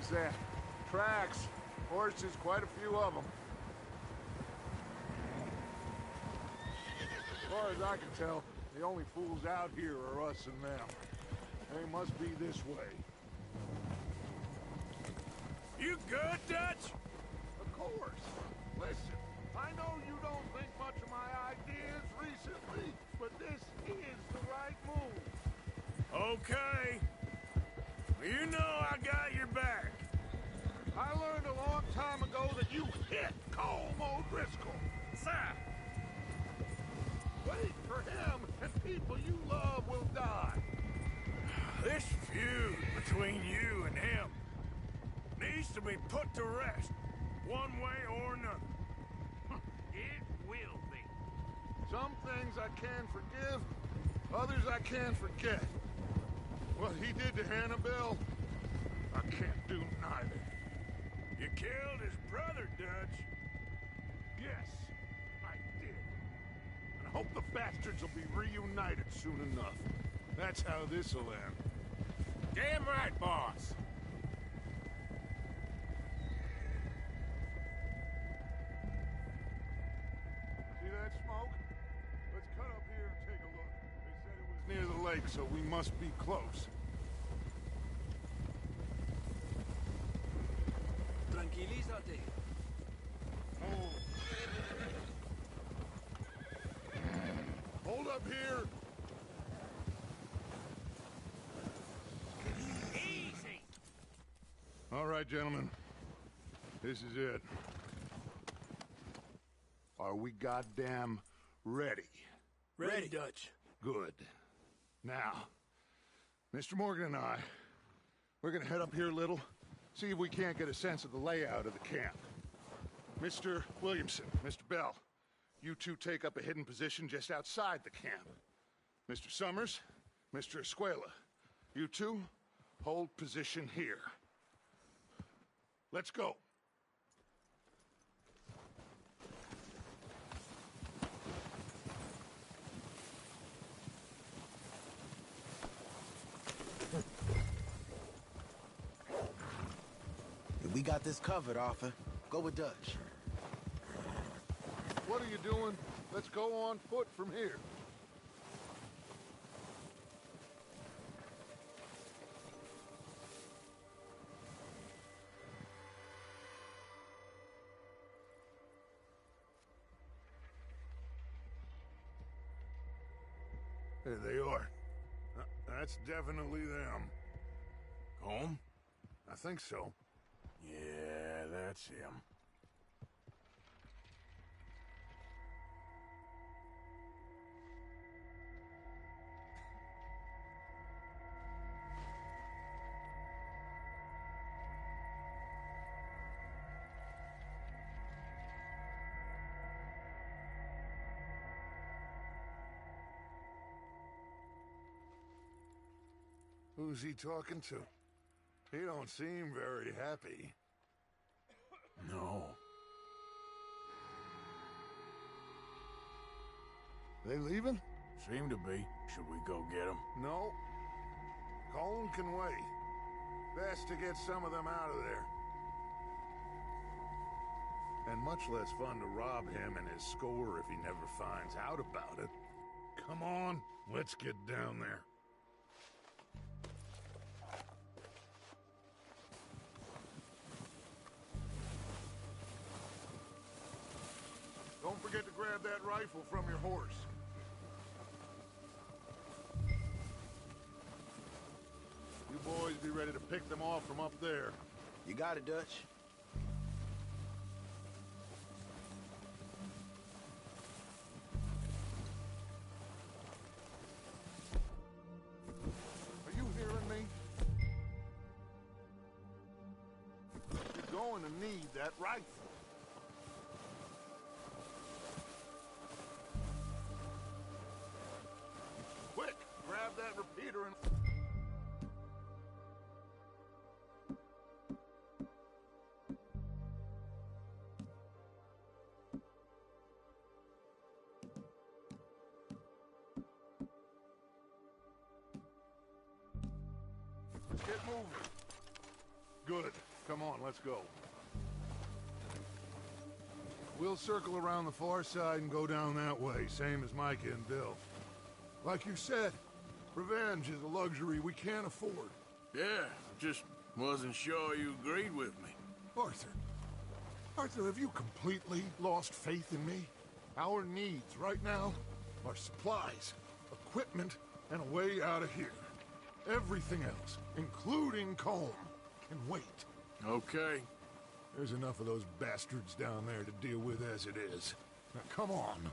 What's that? Tracks. Horses, quite a few of them. As far as I can tell, the only fools out here are us and them. They must be this way. You good, Dutch? Of course. Listen, I know you don't think much of my ideas recently, but this is the right move. Okay. You know I got your back. I learned a long time ago that you hit Colm O'Driscoll. Sir! Wait for him, and people you love will die. This feud between you and him needs to be put to rest, one way or another. It will be. Some things I can forgive, others I can't forget. What he did to Annabelle, I can't do neither. You killed his brother, Dutch. Yes, I did. And I hope the bastards will be reunited soon enough. That's how this'll end. Damn right, boss. See that smoke? Let's cut up here and take a look. They said it was near the lake, so we must be close. Tranquilízate. Hold up here. Easy. All right, gentlemen. This is it. Are we goddamn ready? Ready, Dutch. Good. Now, Mr. Morgan and I, we're gonna head up here a little, see if we can't get a sense of the layout of the camp. Mr. Williamson, Mr. Bell, you two take up a hidden position just outside the camp. Mr. Summers, Mr. Escuela, you two hold position here. Let's go. We got this covered, Arthur. Go with Dutch. What are you doing? Let's go on foot from here. There they are. That's definitely them. Home? I think so. Yeah, that's him. Who's he talking to? He don't seem very happy. No. They leaving? Seem to be. Should we go get him? No. Colin can wait. Best to get some of them out of there. And much less fun to rob him and his score if he never finds out about it. Come on, let's get down there. Don't forget to grab that rifle from your horse. You boys be ready to pick them off from up there. You got it, Dutch. Are you hearing me? You're going to need that rifle. Quick, grab that repeater and... Let's get moving. Good. Come on, let's go. We'll circle around the far side and go down that way, same as Micah and Bill. Like you said, revenge is a luxury we can't afford. Yeah, just wasn't sure you agreed with me. Arthur, have you completely lost faith in me? Our needs right now are supplies, equipment, and a way out of here. Everything else, including Colm, can wait. Okay. There's enough of those bastards down there to deal with as it is. Now come on.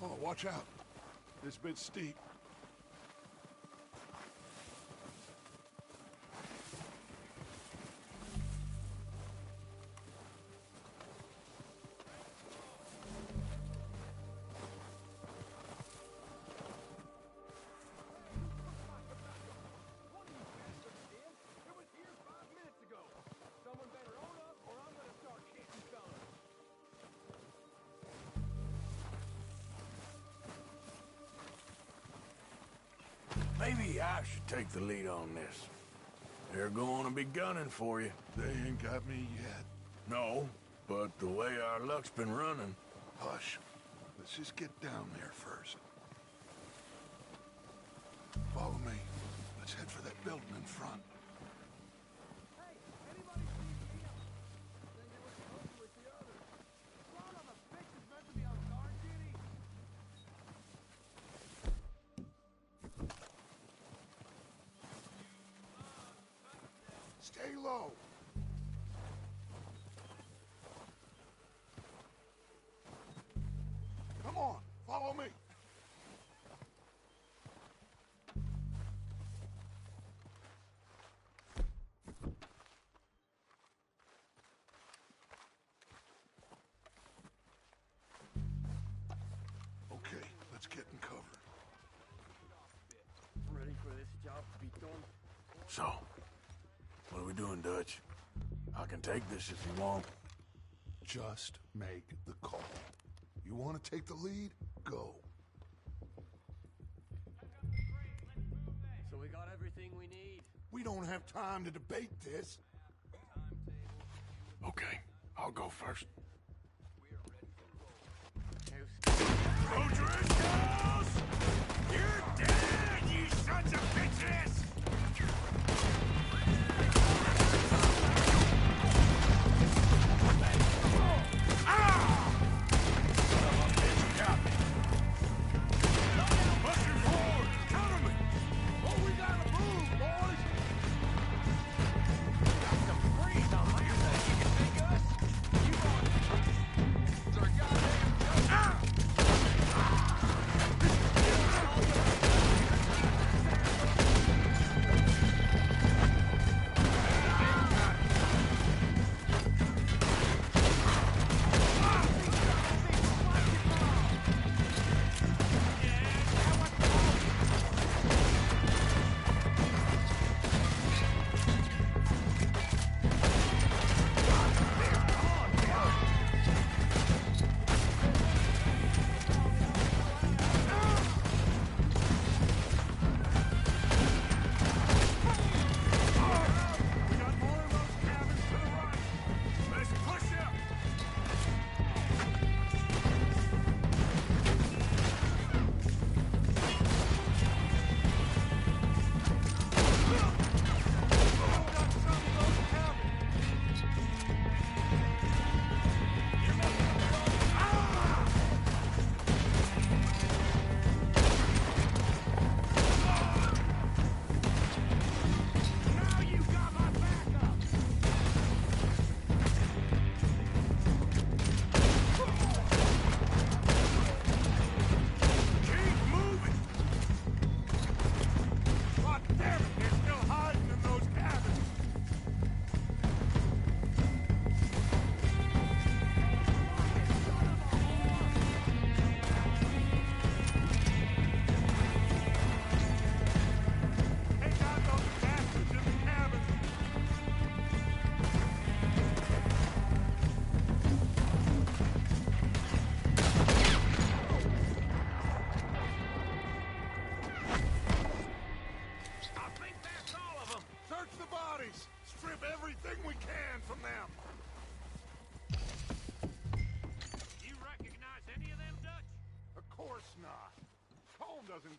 Oh, watch out. This bit's steep. Maybe I should take the lead on this. They're going to be gunning for you. They ain't got me yet. No, but the way our luck's been running... Hush. Let's just get down there first. Follow me. Let's head for that building in front. Hey, anybody see me? Then you were supposed with the others. Son of a bitch is meant to be on guard duty. Stay low. Come on, follow me. Okay, let's get in cover. Ready for this job to be done? So, what are we doing, Dutch? I can take this if you want. Just make the call. You want to take the lead? Go. So we got everything we need. We don't have time to debate this. Okay, I'll go first. O'Driscolls! You're dead, you sons of bitches! This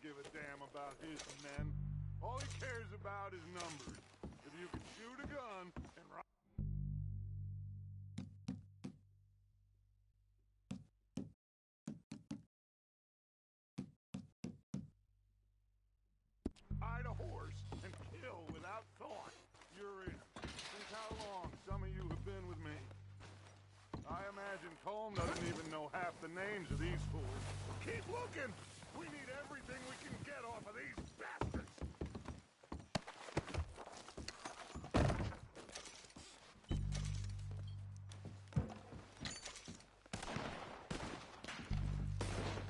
give a damn about his men. All he cares about is numbers. If you can shoot a gun and ride a horse and kill without thought, you're in. Think how long some of you have been with me. I imagine Colm doesn't even know half the names of these fools. Keep looking! We need everything we can get off of these bastards!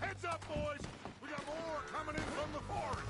Heads up, boys! We got more coming in from the forest!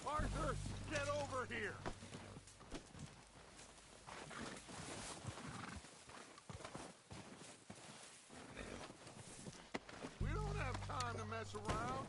Arthur, get over here! We don't have time to mess around.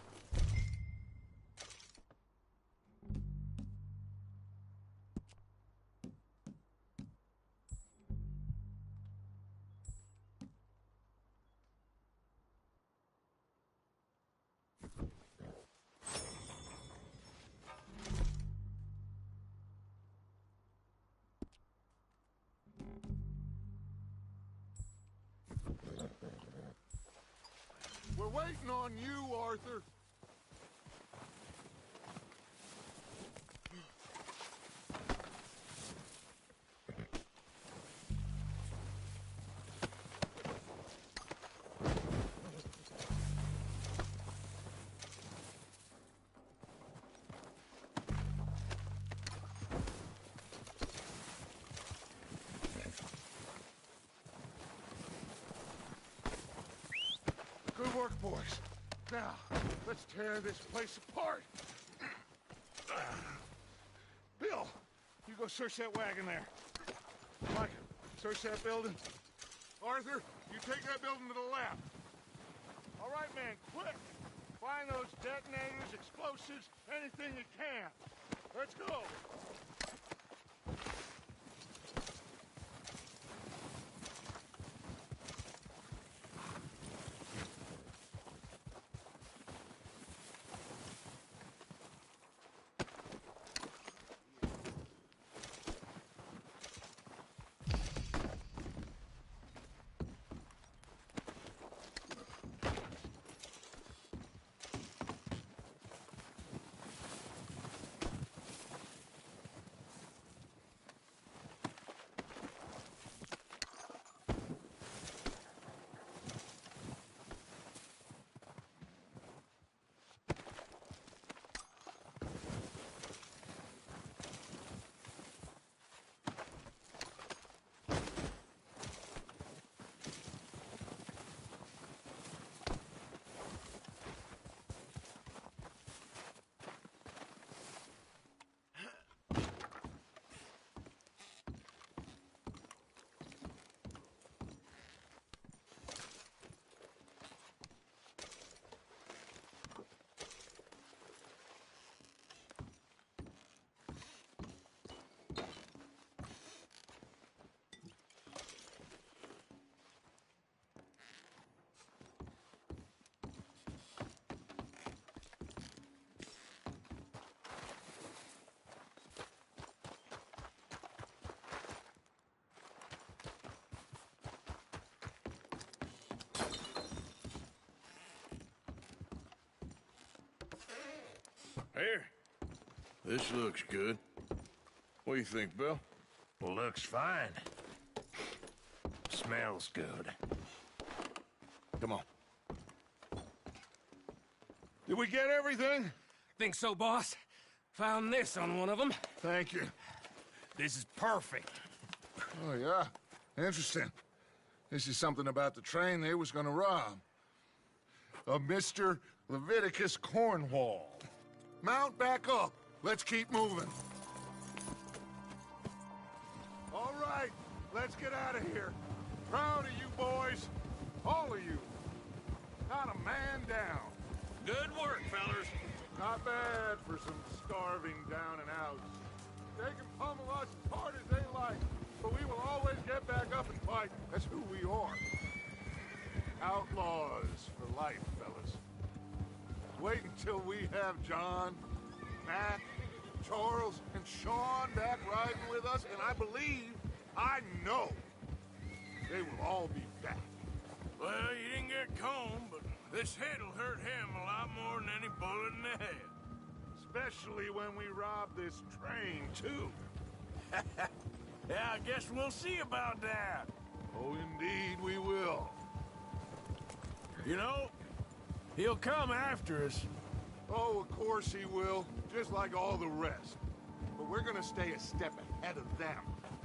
We're waiting on you, Arthur. Good work, boys. Now, let's tear this place apart. Bill, you go search that wagon there. Mike, search that building. Arthur, you take that building to the left. All right, man, quick. Find those detonators, explosives, anything you can. Let's go. Here. This looks good. What do you think, Bill? Looks fine. Smells good. Come on. Did we get everything? Think so, boss? Found this on one of them. Thank you. This is perfect. Oh, yeah? Interesting. This is something about the train they was gonna rob. Of Mr. Leviticus Cornwall. Mount back up. Let's keep moving. All right, let's get out of here. Proud of you boys. All of you. Not a man down. Good work, fellers. Not bad for some starving down and outs. They can pummel us as hard as they like, but we will always get back up and fight. That's who we are. Outlaws for life, fellas. Wait until we have John, Matt, Charles, and Sean back riding with us, and I know, they will all be back. Well, you didn't get Combe, but this hit'll hurt him a lot more than any bullet in the head. Especially when we rob this train, too. Yeah, I guess we'll see about that. Oh, indeed we will. You know, he'll come after us. Oh, of course he will, just like all the rest. But we're gonna stay a step ahead of them.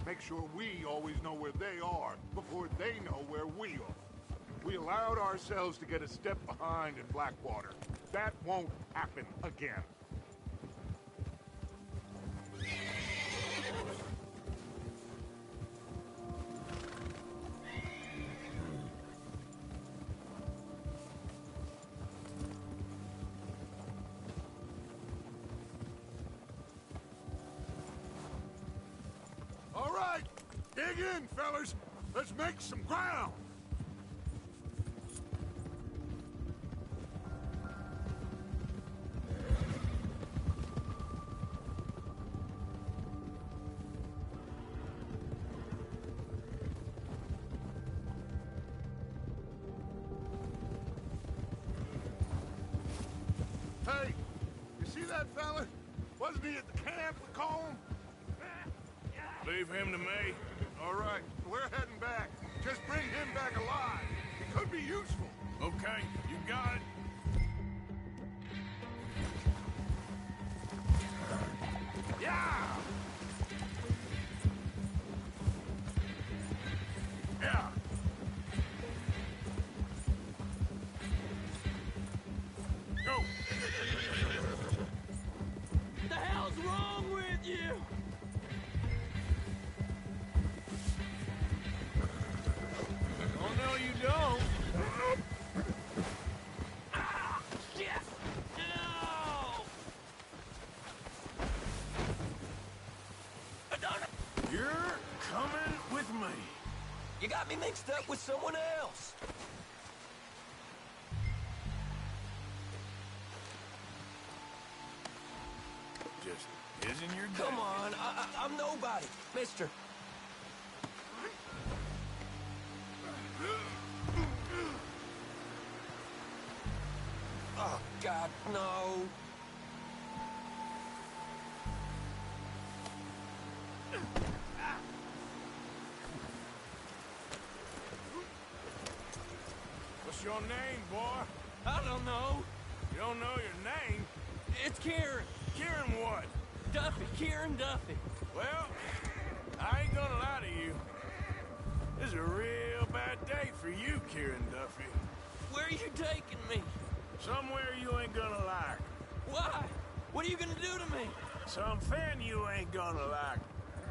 Make sure we always know where they are before they know where we are. We allowed ourselves to get a step behind in Blackwater. That won't happen again. All right, dig in, fellas. Let's make some ground. Hey, you see that fella? Wasn't he at the camp with Colm? Leave him to me. All right, we're heading back. Just bring him back alive. He could be useful. Okay, you got it. Yeah! Yeah. Go. The hell's wrong with you? Oh, no, you don't. Ah, shit! No! I don't. You're coming with me. You got me mixed up with someone else. Just isn't your day. Come on, I'm nobody, mister. Oh, God, no. What's your name, boy? I don't know. You don't know your name? It's Kieran. Kieran what? Duffy, Kieran Duffy. Well, I ain't gonna lie to you. This is a real bad day for you, Kieran Duffy. Where are you taking me? Somewhere you ain't gonna like. Why? What are you gonna do to me? Something you ain't gonna like.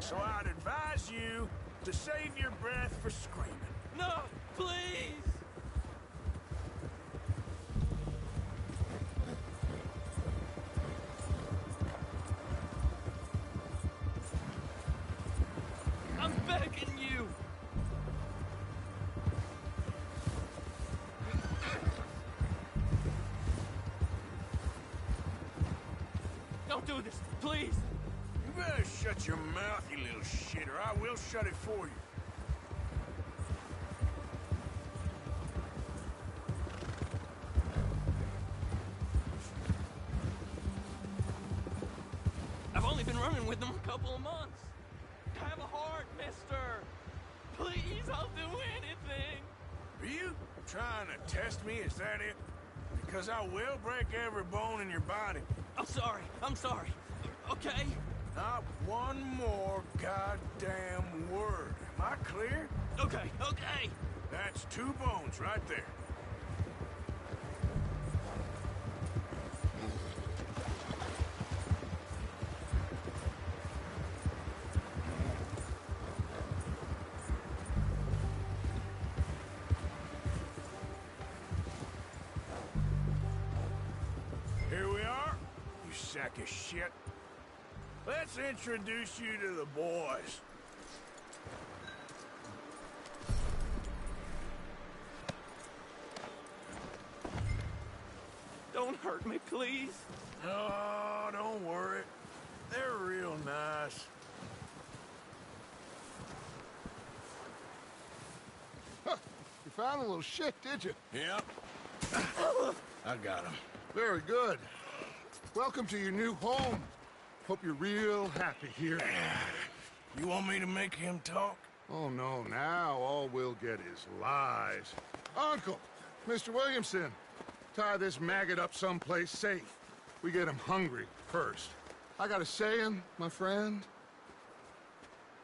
So I'd advise you to save your breath for screaming. No, please. I'm begging you. Don't do this, please. You better shut your mouth, you little shit, or I will shut it for you. farming with them a couple of months. Have a heart, mister. Please, I'll do anything. Are you trying to test me? Is that it? Because I will break every bone in your body. I'm sorry. Okay? Not one more goddamn word. Am I clear? Okay. That's 2 bones right there. Here we are, you sack of shit. Let's introduce you to the boys. Don't hurt me, please. Oh, don't worry. They're real nice. Huh, you found a little shit, did you? Yep. I got him. Very good. Welcome to your new home. Hope you're real happy here. You want me to make him talk? Oh, no, now all we'll get is lies. Uncle, Mr. Williamson, tie this maggot up someplace safe. We get him hungry first. I got a saying, my friend.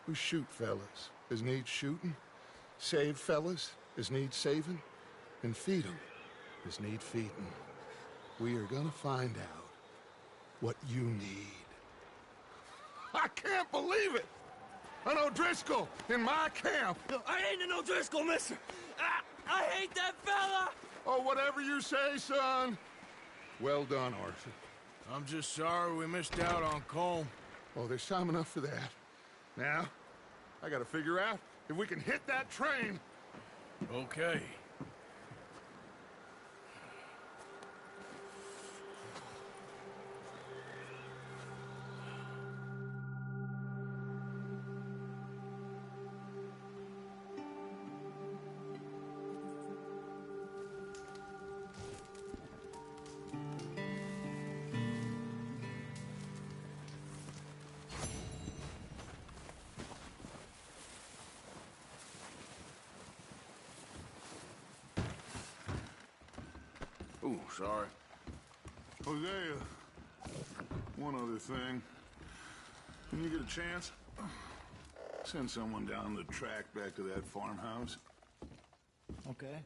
We shoot fellas as need shooting, save fellas as need saving, and feed 'em as need feeding. We are gonna find out what you need. I can't believe it! An O'Driscoll in my camp! I ain't an O'Driscoll, mister. I hate that fella. Oh, whatever you say, son. Well done, Arthur. I'm just sorry we missed out on Colm. Oh, there's time enough for that. Now, I gotta figure out if we can hit that train. Okay. Ooh, sorry. Hosea, one other thing. When you get a chance, send someone down the track back to that farmhouse. Okay.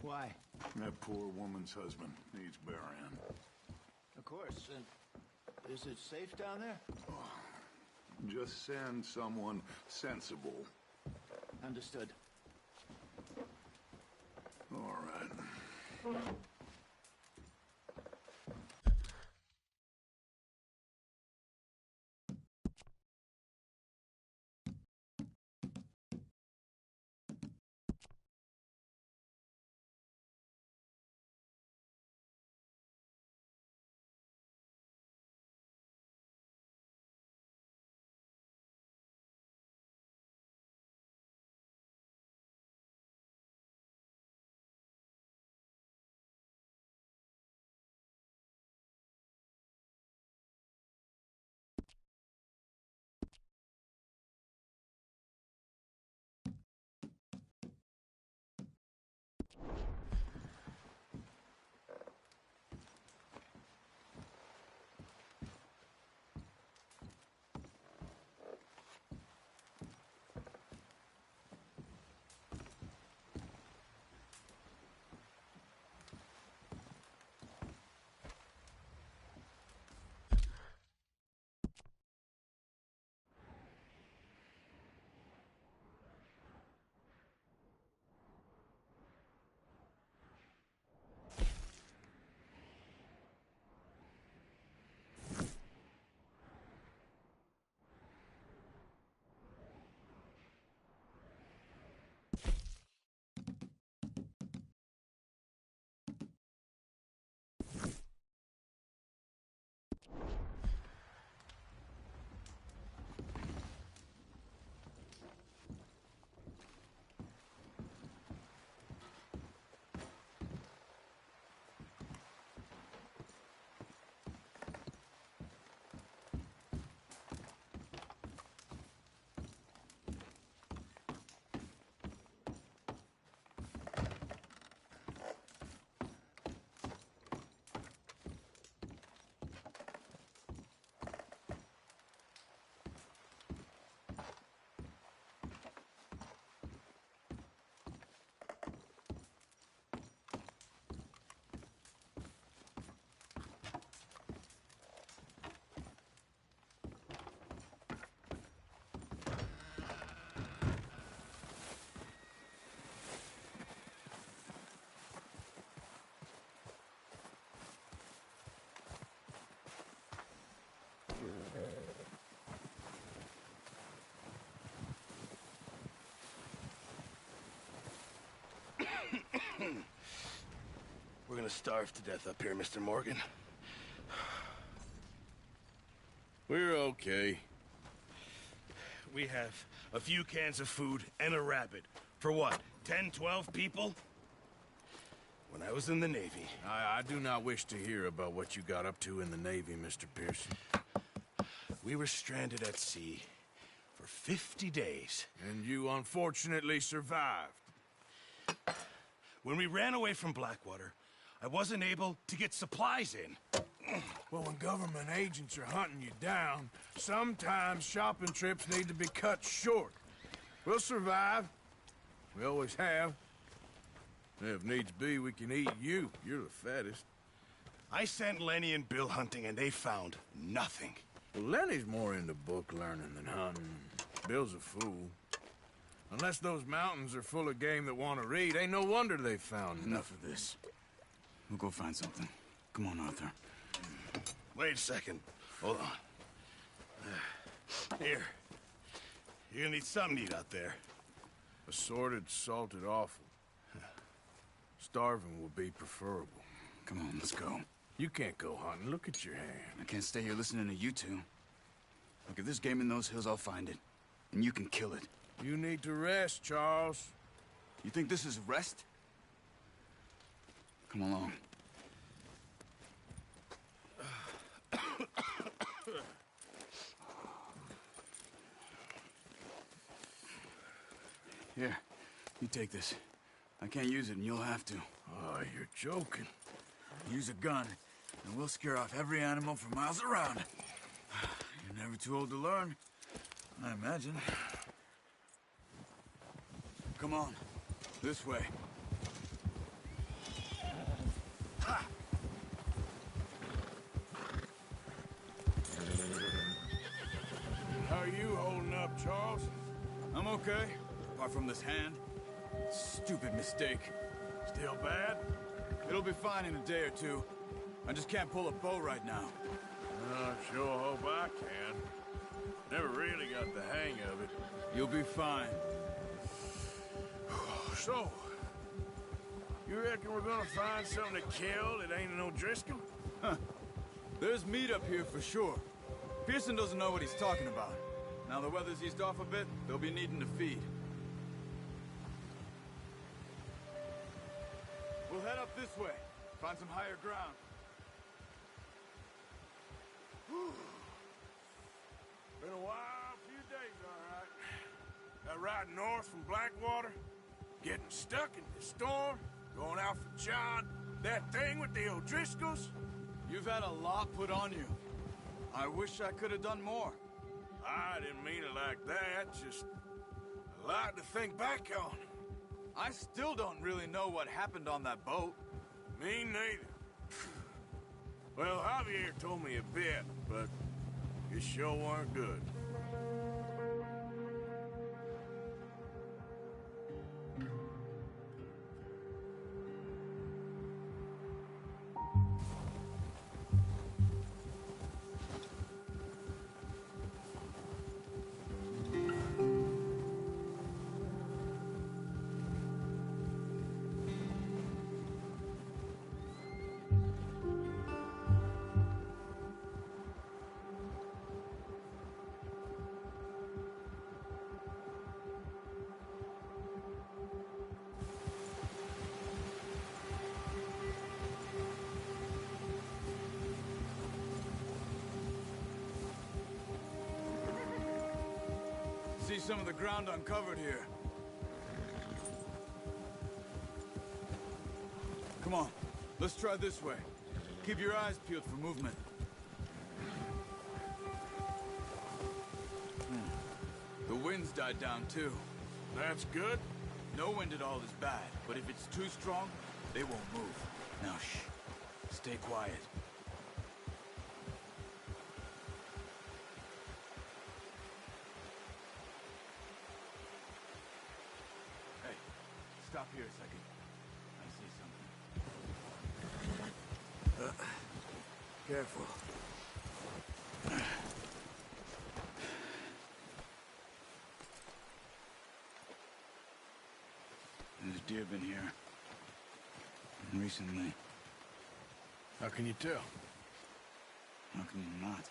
Why? That poor woman's husband needs burying. Of course. And is it safe down there? Just send someone sensible. Understood. All right. to starve to death up here, Mr. Morgan. We're okay. We have a few cans of food and a rabbit. For what, 10, 12 people? When I was in the Navy... I do not wish to hear about what you got up to in the Navy, Mr. Pearson. We were stranded at sea for 50 days. And you unfortunately survived. When we ran away from Blackwater, I wasn't able to get supplies in. Well, when government agents are hunting you down, sometimes shopping trips need to be cut short. We'll survive. We always have. If needs be, we can eat you. You're the fattest. I sent Lenny and Bill hunting, and they found nothing. Well, Lenny's more into book learning than hunting. Bill's a fool. Unless those mountains are full of game that want to read, ain't no wonder they found Enough of this. We'll go find something. Come on, Arthur. Wait a second. Hold on. Here. You're gonna need something to eat out there. Assorted, salted offal. Starving will be preferable. Come on, let's go. You can't go hunting. Look at your hand. I can't stay here listening to you two. Look, if there's game in those hills, I'll find it. And you can kill it. You need to rest, Charles. You think this is rest? Come along. Here, you take this. I can't use it, and you'll have to. Oh, you're joking. Use a gun, and we'll scare off every animal for miles around. You're never too old to learn, I imagine. Come on, this way. Ha! How are you holding up, Charles? I'm okay, apart from this hand. Stupid mistake. Still bad? It'll be fine in a day or two. I just can't pull a bow right now. I sure hope I can. Never really got the hang of it. You'll be fine. So, you reckon we're gonna find something to kill that ain't an O'Driscoll? There's meat up here for sure. Pearson doesn't know what he's talking about. Now the weather's eased off a bit, they'll be needing to feed. We'll head up this way. Find some higher ground. Been a wild few days, all right. That ride north from Blackwater, getting stuck in the storm, going out for John, that thing with the O'Driscolls. You've had a lot put on you. I wish I could have done more. I didn't mean it like that, just a lot to think back on. I still don't really know what happened on that boat. Me neither. Well, Javier told me a bit, but it sure weren't good. See some of the ground uncovered here. Come on, let's try this way. Keep your eyes peeled for movement. The wind's died down too. That's good. No wind at all is bad, but if it's too strong, they won't move. Now shh, stay quiet. Hey, stop here a second. I see something. Careful. There's deer been here. And recently. How can you tell? How can you not?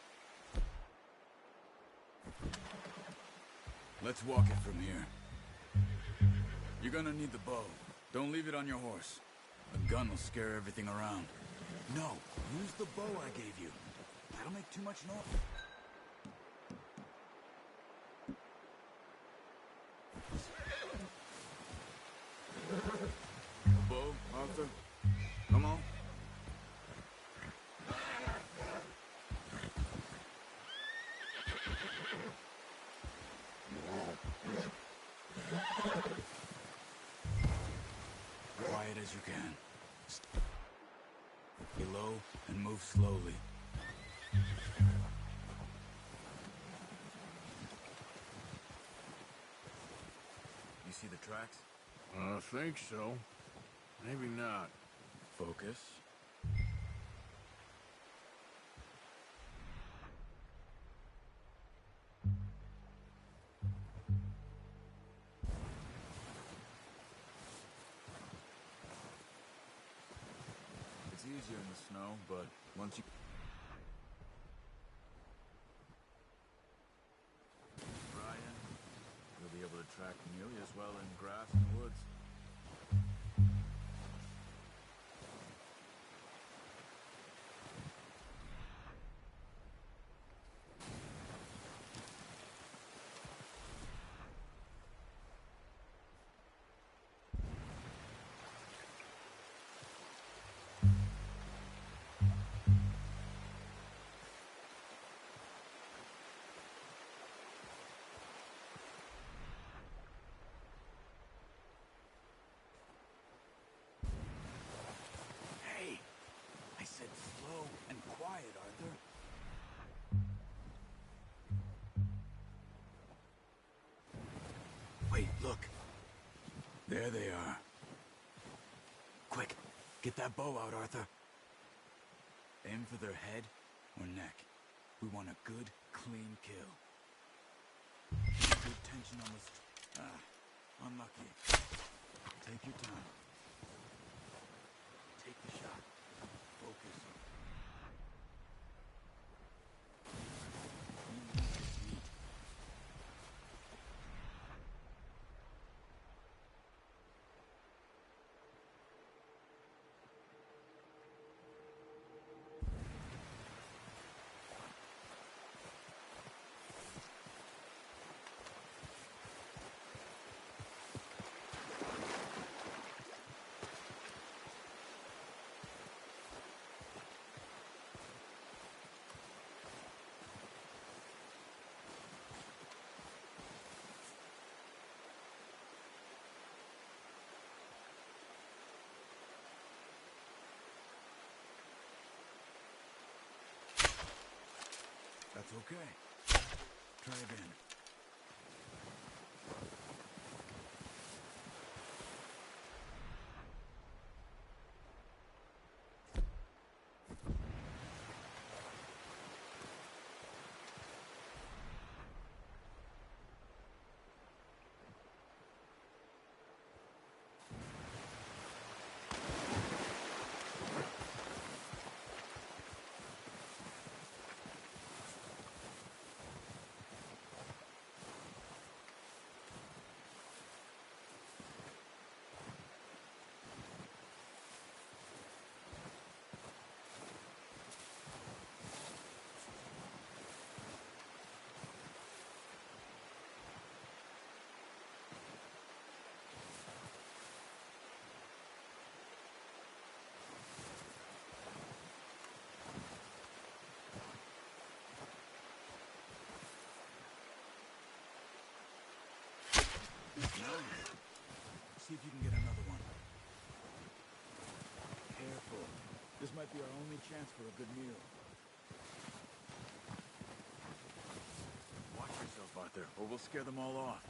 Let's walk it from here. You're gonna need the bow. Don't leave it on your horse. The gun will scare everything around. No, use the bow I gave you. That'll make too much noise. Bow, Arthur. Come on. Quiet as you can. Stay low and move slowly. You see the tracks? I think so. Maybe not. Focus. It's easier in the snow, but once you... Brian, you'll be able to track nearly as well in grass and woods. Hey, I said slow and quiet, Arthur. Wait, look. There they are. Quick, get that bow out, Arthur. Aim for their head or neck. We want a good, clean kill. Good tension on the... unlucky. Take your time. Take the shot. Focus. You need this meat. That's okay. Try again. Nice. See if you can get another one. Careful. This might be our only chance for a good meal. Watch yourself, Arthur, or we'll scare them all off.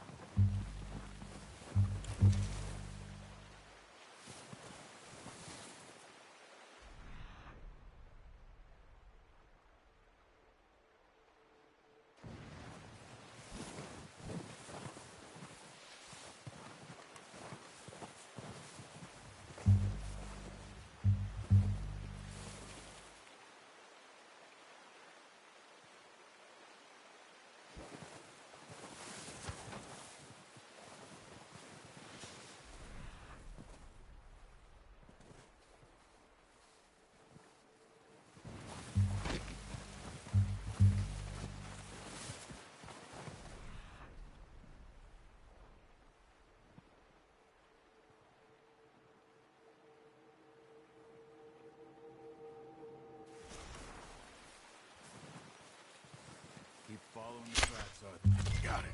following the tracks, Arthur. Got it.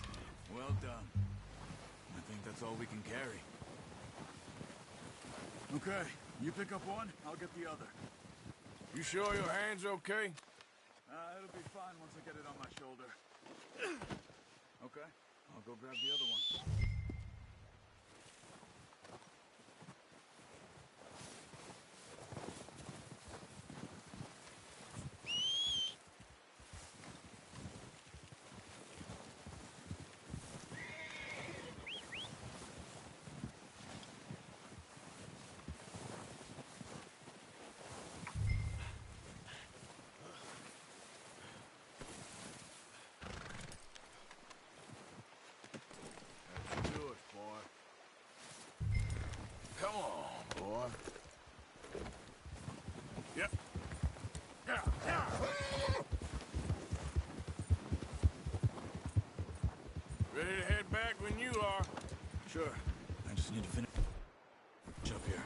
Well done. I think that's all we can carry. Okay, you pick up one, I'll get the other. You sure your hand's okay? It'll be fine once I get it on my shoulder. Okay, I'll go grab the other one. Do it, boy. Come on, boy. Yep. Yeah, yeah. Ready to head back when you are. Sure, I just need to finish up here.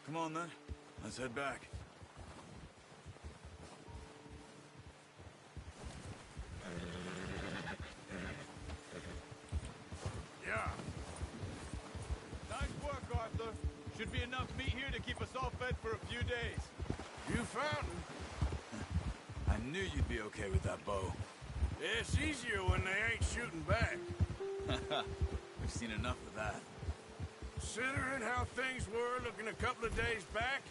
Come on then, let's head back. Yeah. Nice work, Arthur. Should be enough meat here to keep us all fed for a few days. You found him. I knew you'd be okay with that bow. It's easier when they ain't shooting back. We've seen enough of that. Considering how things were looking a couple of days back,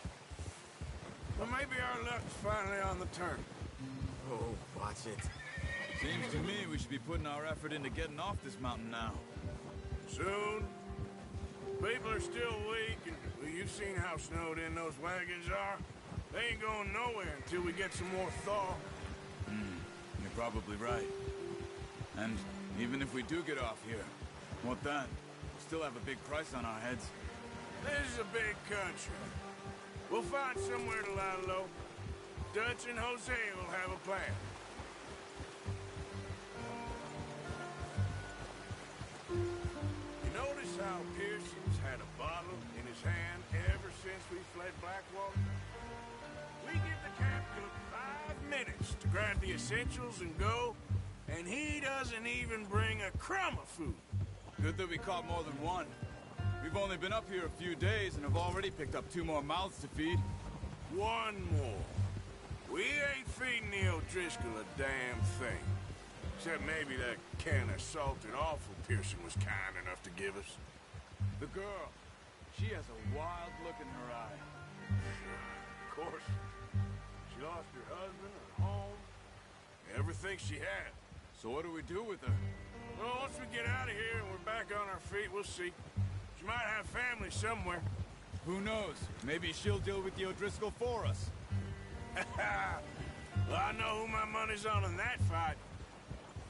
well, maybe our luck's finally on the turn. Oh, watch it. Seems to me we should be putting our effort into getting off this mountain now. Soon. People are still weak, and well, you've seen how snowed in those wagons are. They ain't going nowhere until we get some more thaw. You're probably right. And even if we do get off here, what then? We still have a big price on our heads. This is a big country. We'll find somewhere to lie low. Dutch and Jose will have a plan. You notice how Pearson's had a bottle in his hand ever since we fled Blackwater? We give the camp cook 5 minutes to grab the essentials and go, and he doesn't even bring a crumb of food. Good that we caught more than one. We've only been up here a few days and have already picked up 2 more mouths to feed. One more. We ain't feeding the O'Driscoll a damn thing. Except maybe that can of salted offal Pearson was kind enough to give us. The girl, she has a wild look in her eye. Of course. She lost her husband, her home, everything she had. So what do we do with her? Well, once we get out of here and we're back on our feet, we'll see. She might have family somewhere. Who knows? Maybe she'll deal with the O'Driscoll for us. Well, I know who my money's on in that fight.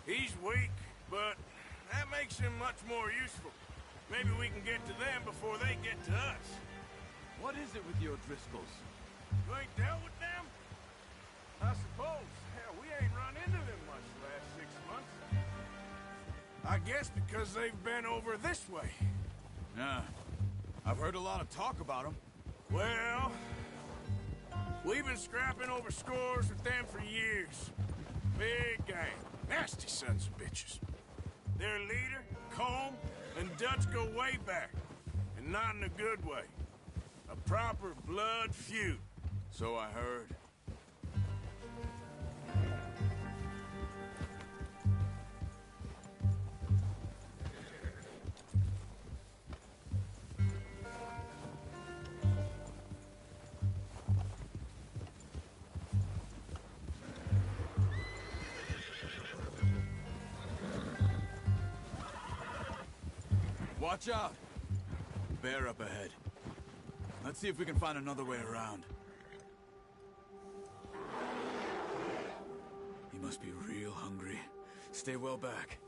He's weak, but that makes him much more useful. Maybe we can get to them before they get to us. What is it with the O'Driscolls? You ain't dealt with them? I suppose. Hell, we ain't run into them much the last 6 months. I guess because they've been over this way. Yeah. I've heard a lot of talk about them. Well, we've been scrapping over scores with them for years. Big gang. Nasty sons of bitches. Their leader, Combe, and Dutch go way back. And not in a good way. A proper blood feud. So I heard. Watch out! Bear up ahead. Let's see if we can find another way around. He must be real hungry. Stay well back.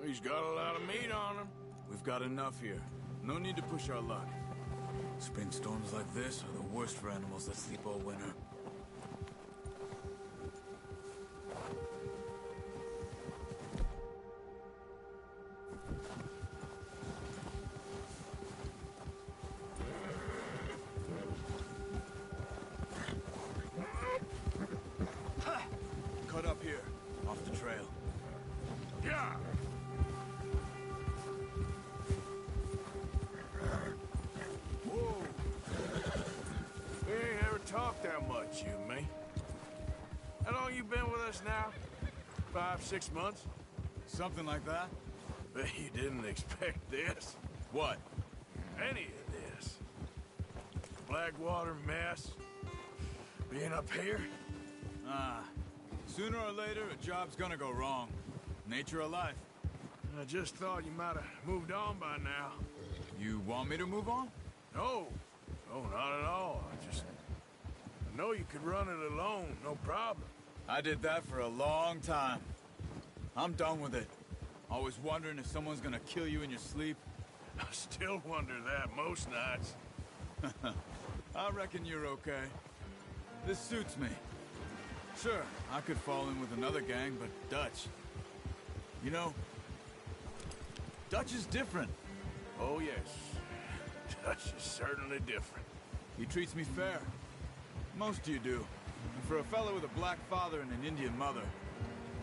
He's got a lot of meat on him. We've got enough here. No need to push our luck. Spring storms like this are the worst for animals that sleep all winter. you been with us now? 5, 6 months? Something like that? Bet you didn't expect this. What? Any of this. Blackwater mess. Being up here? Sooner or later, a job's gonna go wrong. Nature of life. I just thought you might have moved on by now. You want me to move on? No. No, not at all. I know you could run it alone, no problem. I did that for a long time. I'm done with it. Always wondering if someone's gonna kill you in your sleep. I still wonder that most nights. I reckon you're okay. This suits me. Sure, I could fall in with another gang, but Dutch... You know, Dutch is different. Oh, yes. Dutch is certainly different. He treats me fair. Most of you do. And for a fellow with a black father and an Indian mother,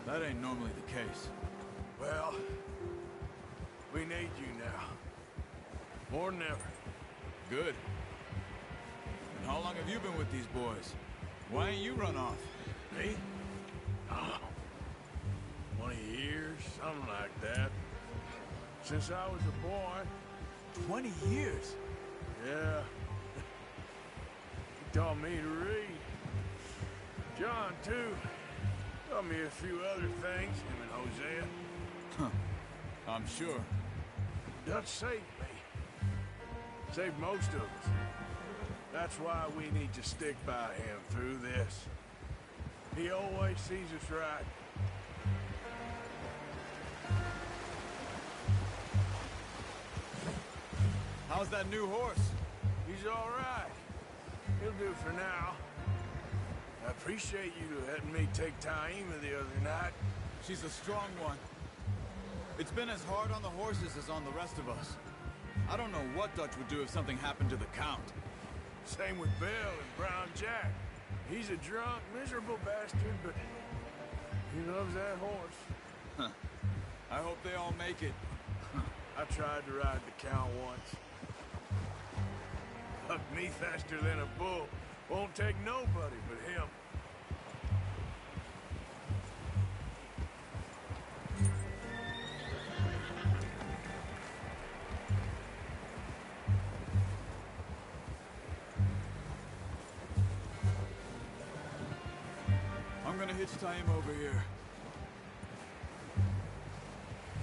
that ain't normally the case. Well, we need you now. More than ever. Good. And how long have you been with these boys? Why ain't you run off? Me? Oh, 20 years, something like that. Since I was a boy. 20 years? Yeah. He taught me to read. John, too. Taught me a few other things, him and Hosea. Huh. I'm sure. Dutch saved me. Saved most of us. That's why we need to stick by him through this. He always sees us right. How's that new horse? He's all right. He'll do for now. I appreciate you letting me take Taima the other night. She's a strong one. It's been as hard on the horses as on the rest of us. I don't know what Dutch would do if something happened to the Count. Same with Bill and Brown Jack. He's a drunk, miserable bastard, but he loves that horse. Huh. I hope they all make it. I tried to ride the Count once. Hucked me faster than a bull. Won't take nobody but him. I'm gonna hitch Taima over here.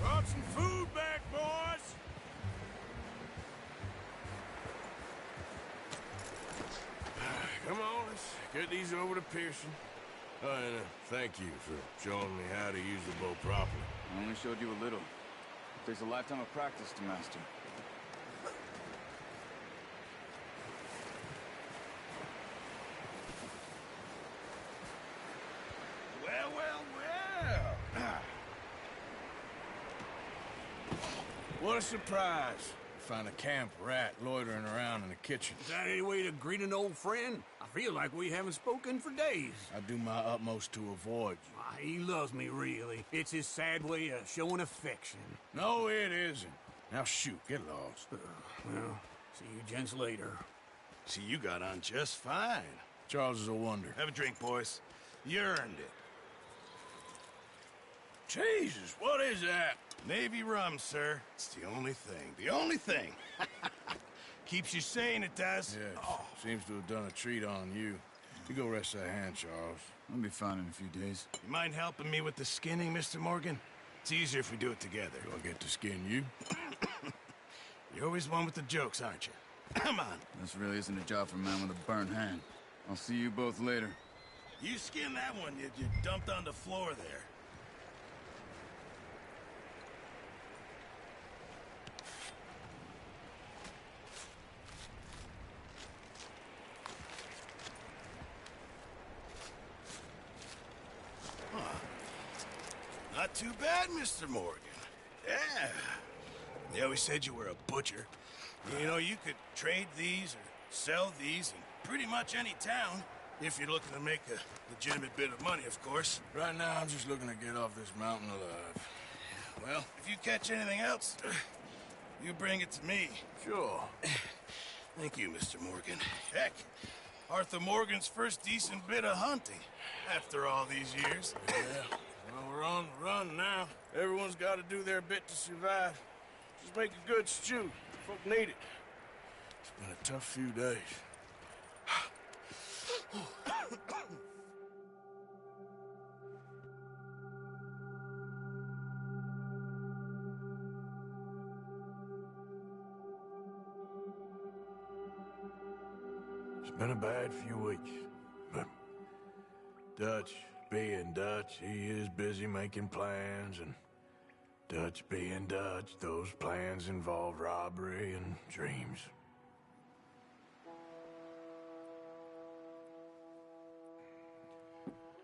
Brought some food back, boys! Come on, let's get these over to Pearson. Oh, and thank you for showing me how to use the bow properly. I only showed you a little. It takes a lifetime of practice to master. Well, well, well. What a surprise. Find a camp rat loitering around in the kitchen. Is that any way to greet an old friend? I feel like we haven't spoken for days. I do my utmost to avoid you. Why, he loves me, really. It's his sad way of showing affection. No, it isn't. Now shoot, get lost. Well, see you gents later. See, you got on just fine. Charles is a wonder. Have a drink, boys. You earned it. Jesus, what is that? Navy rum, sir. It's the only thing. The only thing. Keeps you sane, it does. Yeah, seems to have done a treat on you. You go rest that hand, Charles. I'll be fine in a few days. You mind helping me with the skinning, Mr. Morgan? It's easier if we do it together. Do I get to skin you? You're always one with the jokes, aren't you? Come on. This really isn't a job for a man with a burnt hand. I'll see you both later. You skin that one you dumped on the floor there. Not too bad, Mr. Morgan. Yeah. They always said you were a butcher. You know, you could trade these or sell these in pretty much any town, if you're looking to make a legitimate bit of money, of course. Right now, I'm just looking to get off this mountain alive. Well, if you catch anything else, you bring it to me. Sure. Thank you, Mr. Morgan. Heck, Arthur Morgan's first decent bit of hunting after all these years. Yeah, well, we're on the run now. Everyone's got to do their bit to survive. Just make a good stew. Folk need it. It's been a tough few days. It's been a bad few weeks, but Dutch being Dutch, he is busy making plans, and Dutch being Dutch, those plans involve robbery and dreams.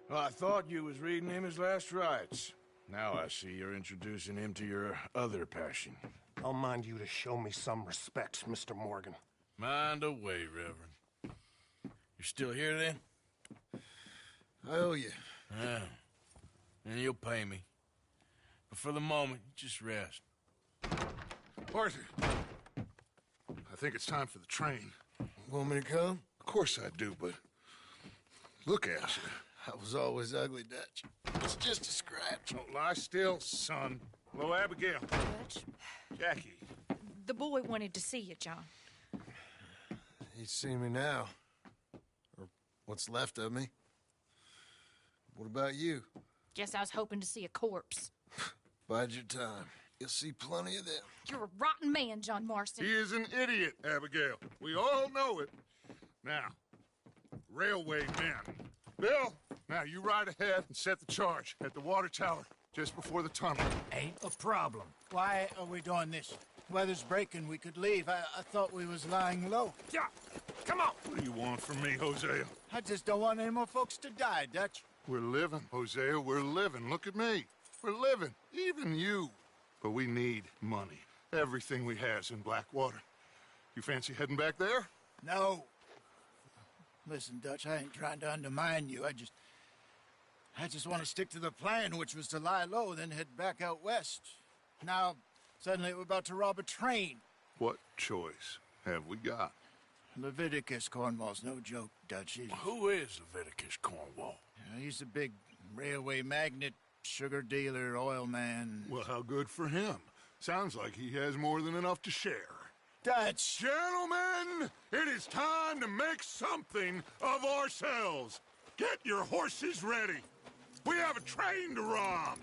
Well, I thought you was reading him his last rites. Now I see you're introducing him to your other passion. I'll mind you to show me some respect, Mr. Morgan. Mind away, Reverend. You're still here, then? I owe you. Yeah. And you'll pay me. But for the moment, just rest. Arthur, I think it's time for the train. Want me to come? Of course I do, but look at you. I was always ugly, Dutch. It's just a scratch. Don't lie still, son. Hello, Abigail. Dutch, Jackie. the boy wanted to see you, John. He's seen me now. Or what's left of me. What about you? Guess I was hoping to see a corpse. Bide your time. You'll see plenty of them. You're a rotten man, John Marston. He is an idiot, Abigail. We all know it. Now, railway men. Bill, now you ride ahead and set the charge at the water tower just before the tunnel. Ain't a problem. Why are we doing this? Weather's breaking. We could leave. I thought we was lying low. Yeah, come on. What do you want from me, Hosea? I just don't want any more folks to die, Dutch. We're living, Hosea. We're living. Look at me. We're living. Even you. But we need money. Everything we has in Blackwater. You fancy heading back there? No. Listen, Dutch, I ain't trying to undermine you. I just want to stick to the plan, which was to lie low, then head back out west. Now, suddenly we're about to rob a train. What choice have we got? Leviticus Cornwall's no joke, Dutch. Who is Leviticus Cornwall? He's a big railway magnate, sugar dealer, oil man. Well, how good for him. Sounds like he has more than enough to share. Dutch! Gentlemen, it is time to make something of ourselves. Get your horses ready. We have a train to rob.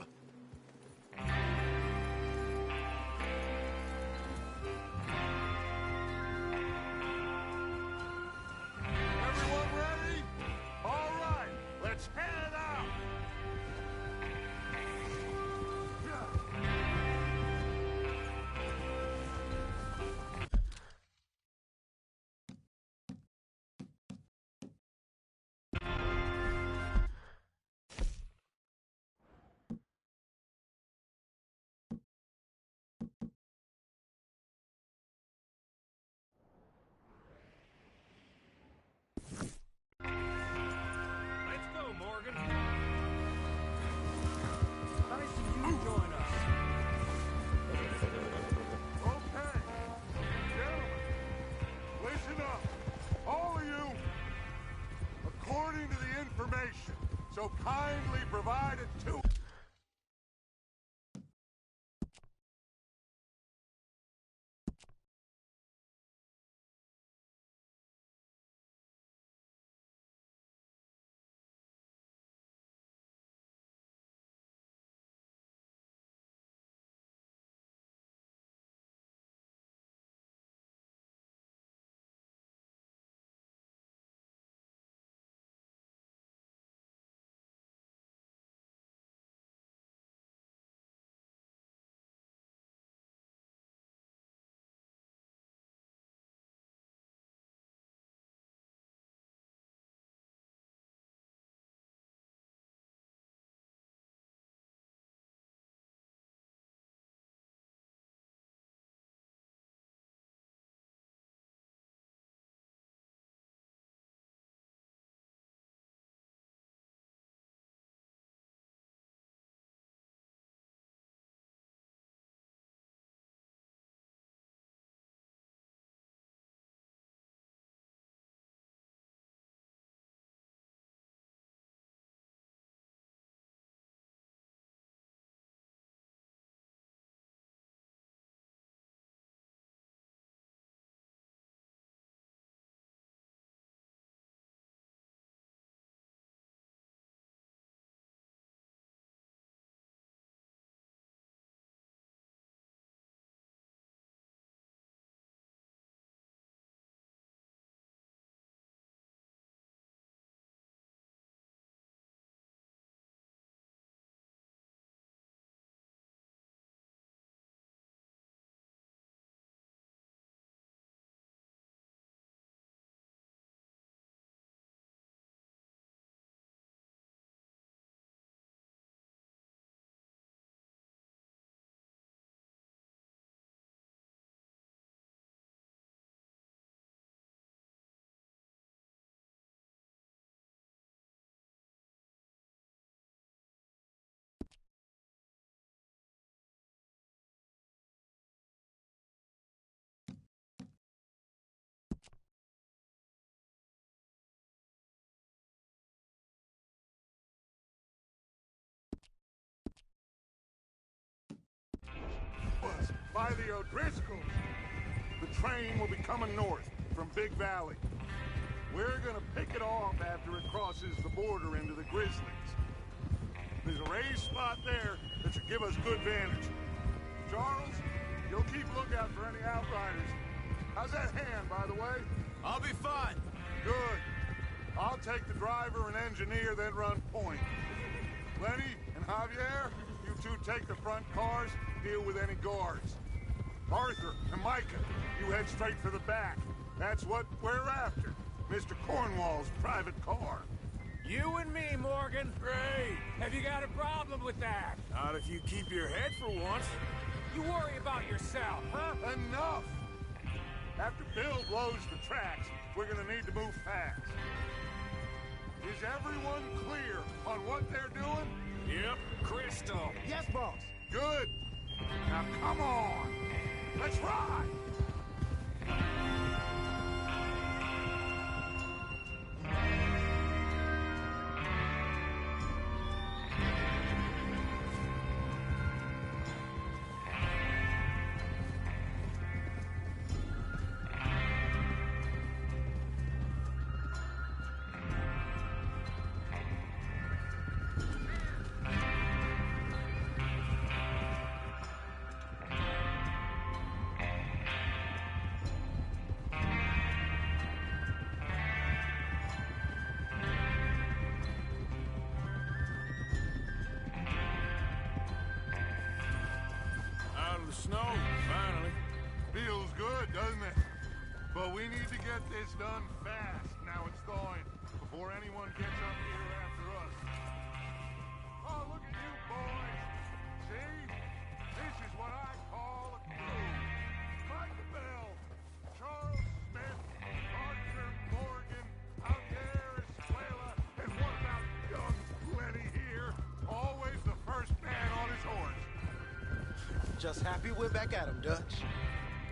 by the O'Driscolls. The train will be coming north from Big Valley. We're gonna pick it off after it crosses the border into the Grizzlies. There's a raised spot there that should give us good vantage. Charles, you'll keep lookout for any outriders. How's that hand, by the way? I'll be fine. Good. I'll take the driver and engineer, then run point. Lenny and Javier, you two take the front cars, deal with any guards. Arthur and Micah, you head straight for the back. That's what we're after. Mr. Cornwall's private car. You and me, Morgan. Great. Have you got a problem with that? Not if you keep your head for once. You worry about yourself, huh? Enough! After Bill blows the tracks, we're gonna need to move fast. Is everyone clear on what they're doing? Yep. Crystal. Yes, boss. Good. Now come on. Let's ride. Snow, finally. Feels good, doesn't it? But we need to get this done fast. Now it's thawing, before anyone gets up here after us. Oh, look at you boys. See? This is what I call a crew. Micah Bell, Charles Smith, Arthur Morgan, Javier Escuela, and what about young Lenny here? Always the first man on his horse. Just happy we're back at him, Dutch.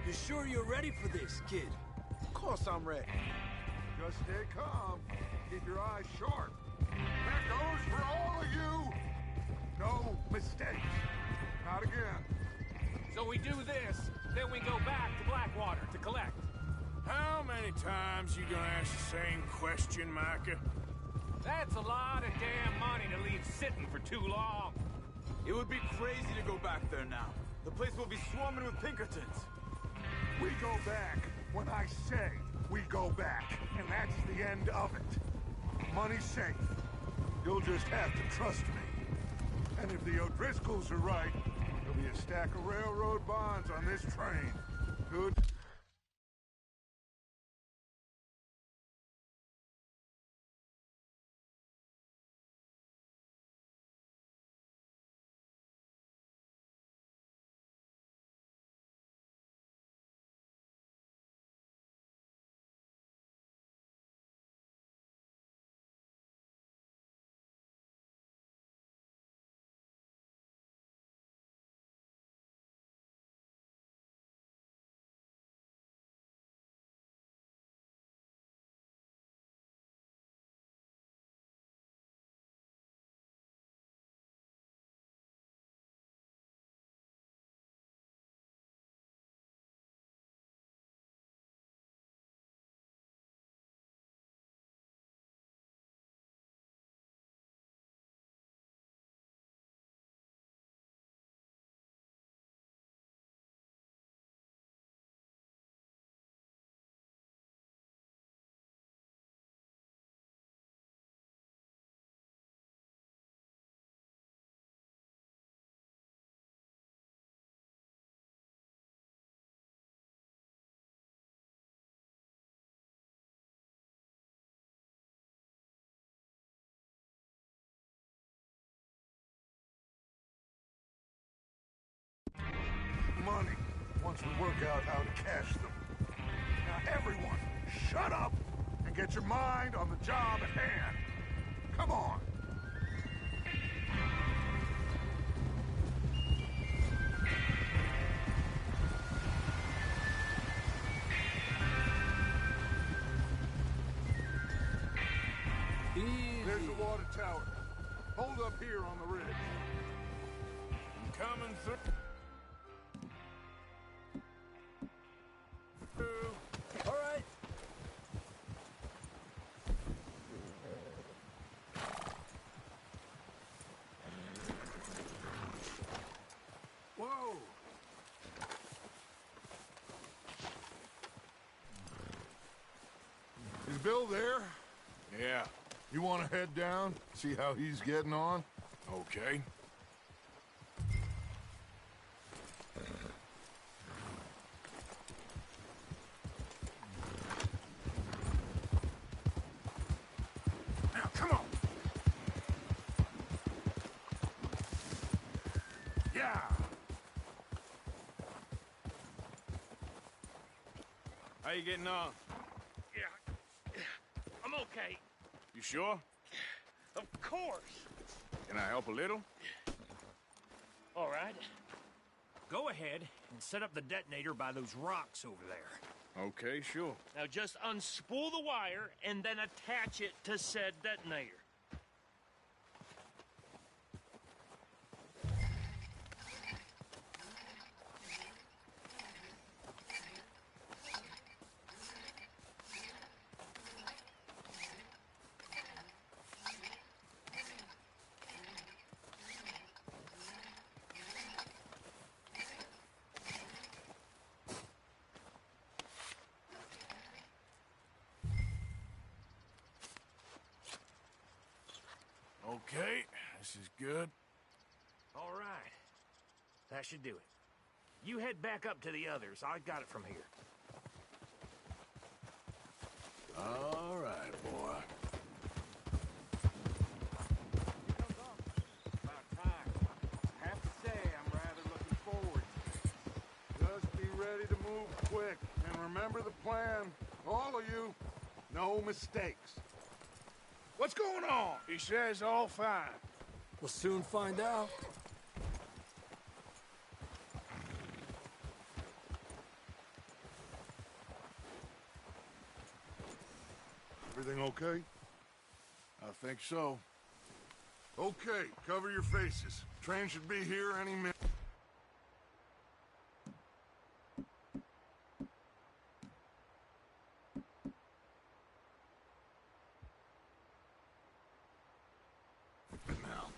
You sure you're ready for this, kid? Of course I'm ready. Just stay calm. Keep your eyes sharp. That goes for all of you. No mistakes. Not again. So we do this, then we go back to Blackwater to collect. How many times you gonna ask the same question, Micah? That's a lot of damn money to leave sitting for too long. It would be crazy to go back there now. The place will be swarming with Pinkertons. We go back when I say we go back, and that's the end of it. Money's safe. You'll just have to trust me. And if the O'Driscolls are right, there'll be a stack of railroad bonds on this train. Good. Money, once we work out how to cash them. Now everyone, shut up and get your mind on the job at hand. Come on. There's the water tower. Hold up here on the ridge. I'm coming through. Bill there? Yeah, You want to head down, see how he's getting on? okay. Now, come on. Yeah. How you getting on? Yeah. I'm okay. You sure? Of course. Can I help a little? All right. Go ahead and set up the detonator by those rocks over there. Okay, sure. Now just unspool the wire and then attach it to said detonator. Okay, this is good. All right. That should do it. You head back up to the others. I got it from here. All right, boy. About time. I have to say, I'm rather looking forward. Just be ready to move quick. And remember the plan. All of you. No mistakes. What's going on? He says all fine. We'll soon find out. Everything okay? I think so. Okay, cover your faces. Train should be here any minute. Now.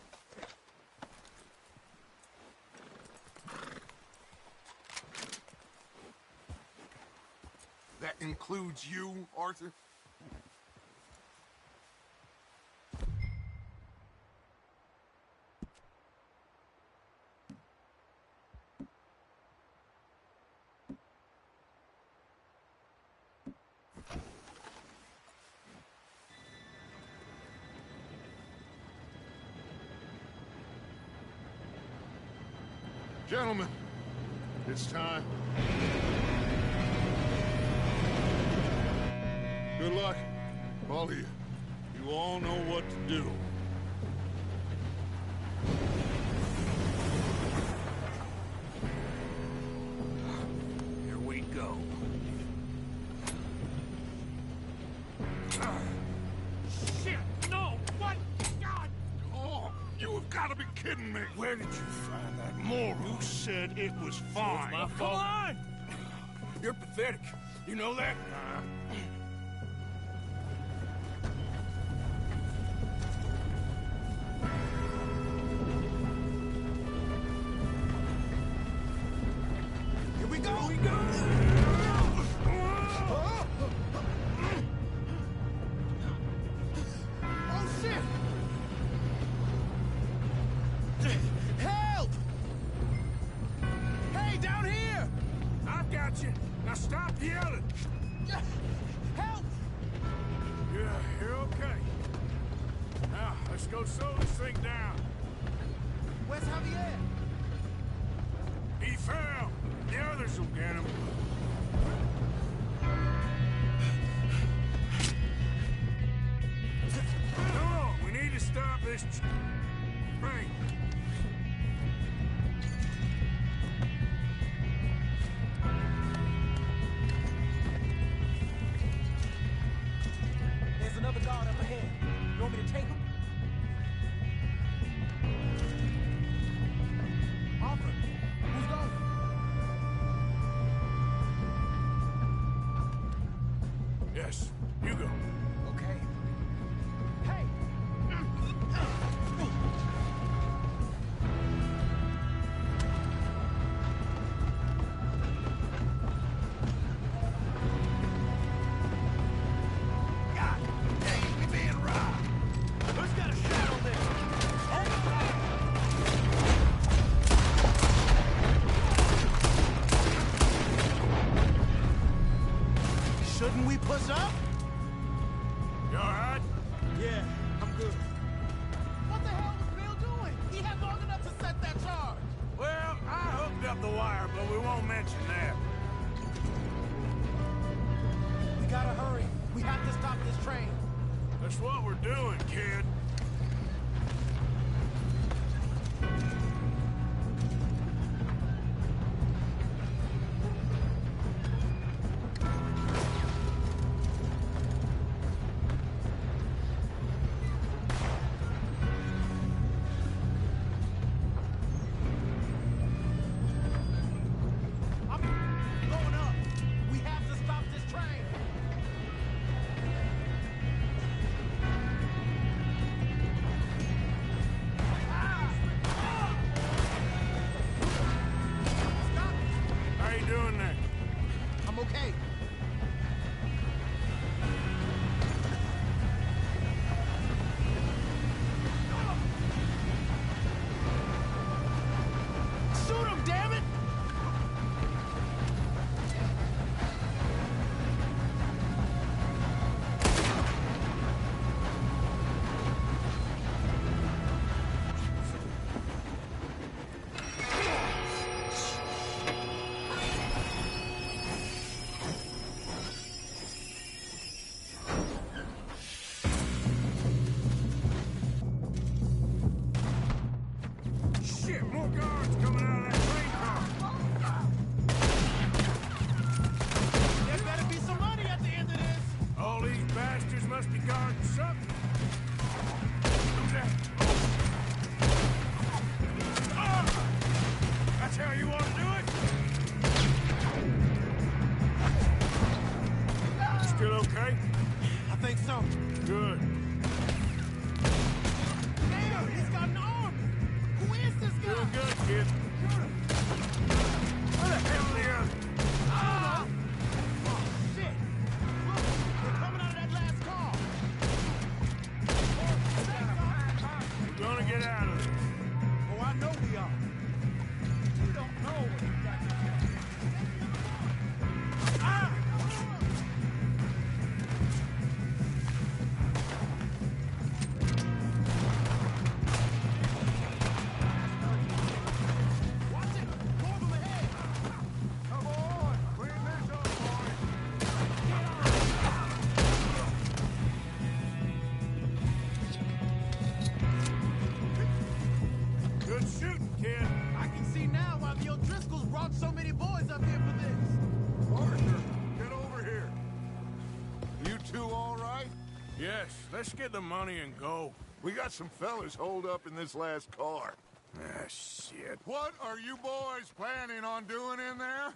That includes you, Arthur? Gentlemen, it's time. Good luck, all of you. You all know what to do. Here we go. Shit! No! What? God! Oh, you have got to be kidding me. Where did you find that moron? You said it was fine. My fault. Come on! You're pathetic. You know that? Here we go! Here we go! Oh, shit! Help! Hey, down here! I've got you. Now stop yelling. Help! Yeah, you're okay. Now, let's go slow this thing down. Where's Javier? He fell. The others will get him. Come on, we need to stop this train. There's another guard up ahead. You want me to take him? Arthur, who's going? Yes, you go. Okay. Hey! What's up? You all right? Yeah, I'm good. What the hell was Bill doing? He had long enough to set that charge. Well, I hooked up the wire, but we won't mention that. We gotta hurry. We have to stop this train. That's what we're doing, kid. Going up. We have to stop this train. How you doing there? I'm okay. Shoot him, damn it! Shit, more guards coming out of that train car. There better be some money at the end of this. All these bastards must be guarding something. Who's that? Oh! That's how you want to do it? You still okay? I think so. Good. Damn, he's got an army. Who is this guy? Doing good, kid. Where the hell are the others? Ah! Oh, shit. Look, they're coming out of that last car. We're gonna get out of this. Oh, I know we are. You don't know what you got to do. Ah! Watch it! More of them ahead! Come on! Clean this up, boys! Good shooting, kid. I can see now why the O'Driscolls brought so many boys up here for this. Arthur, get over here. You two all right? Yes, let's get the money and go. We got some fellas holed up in this last car. Ah, shit. What are you boys planning on doing in there?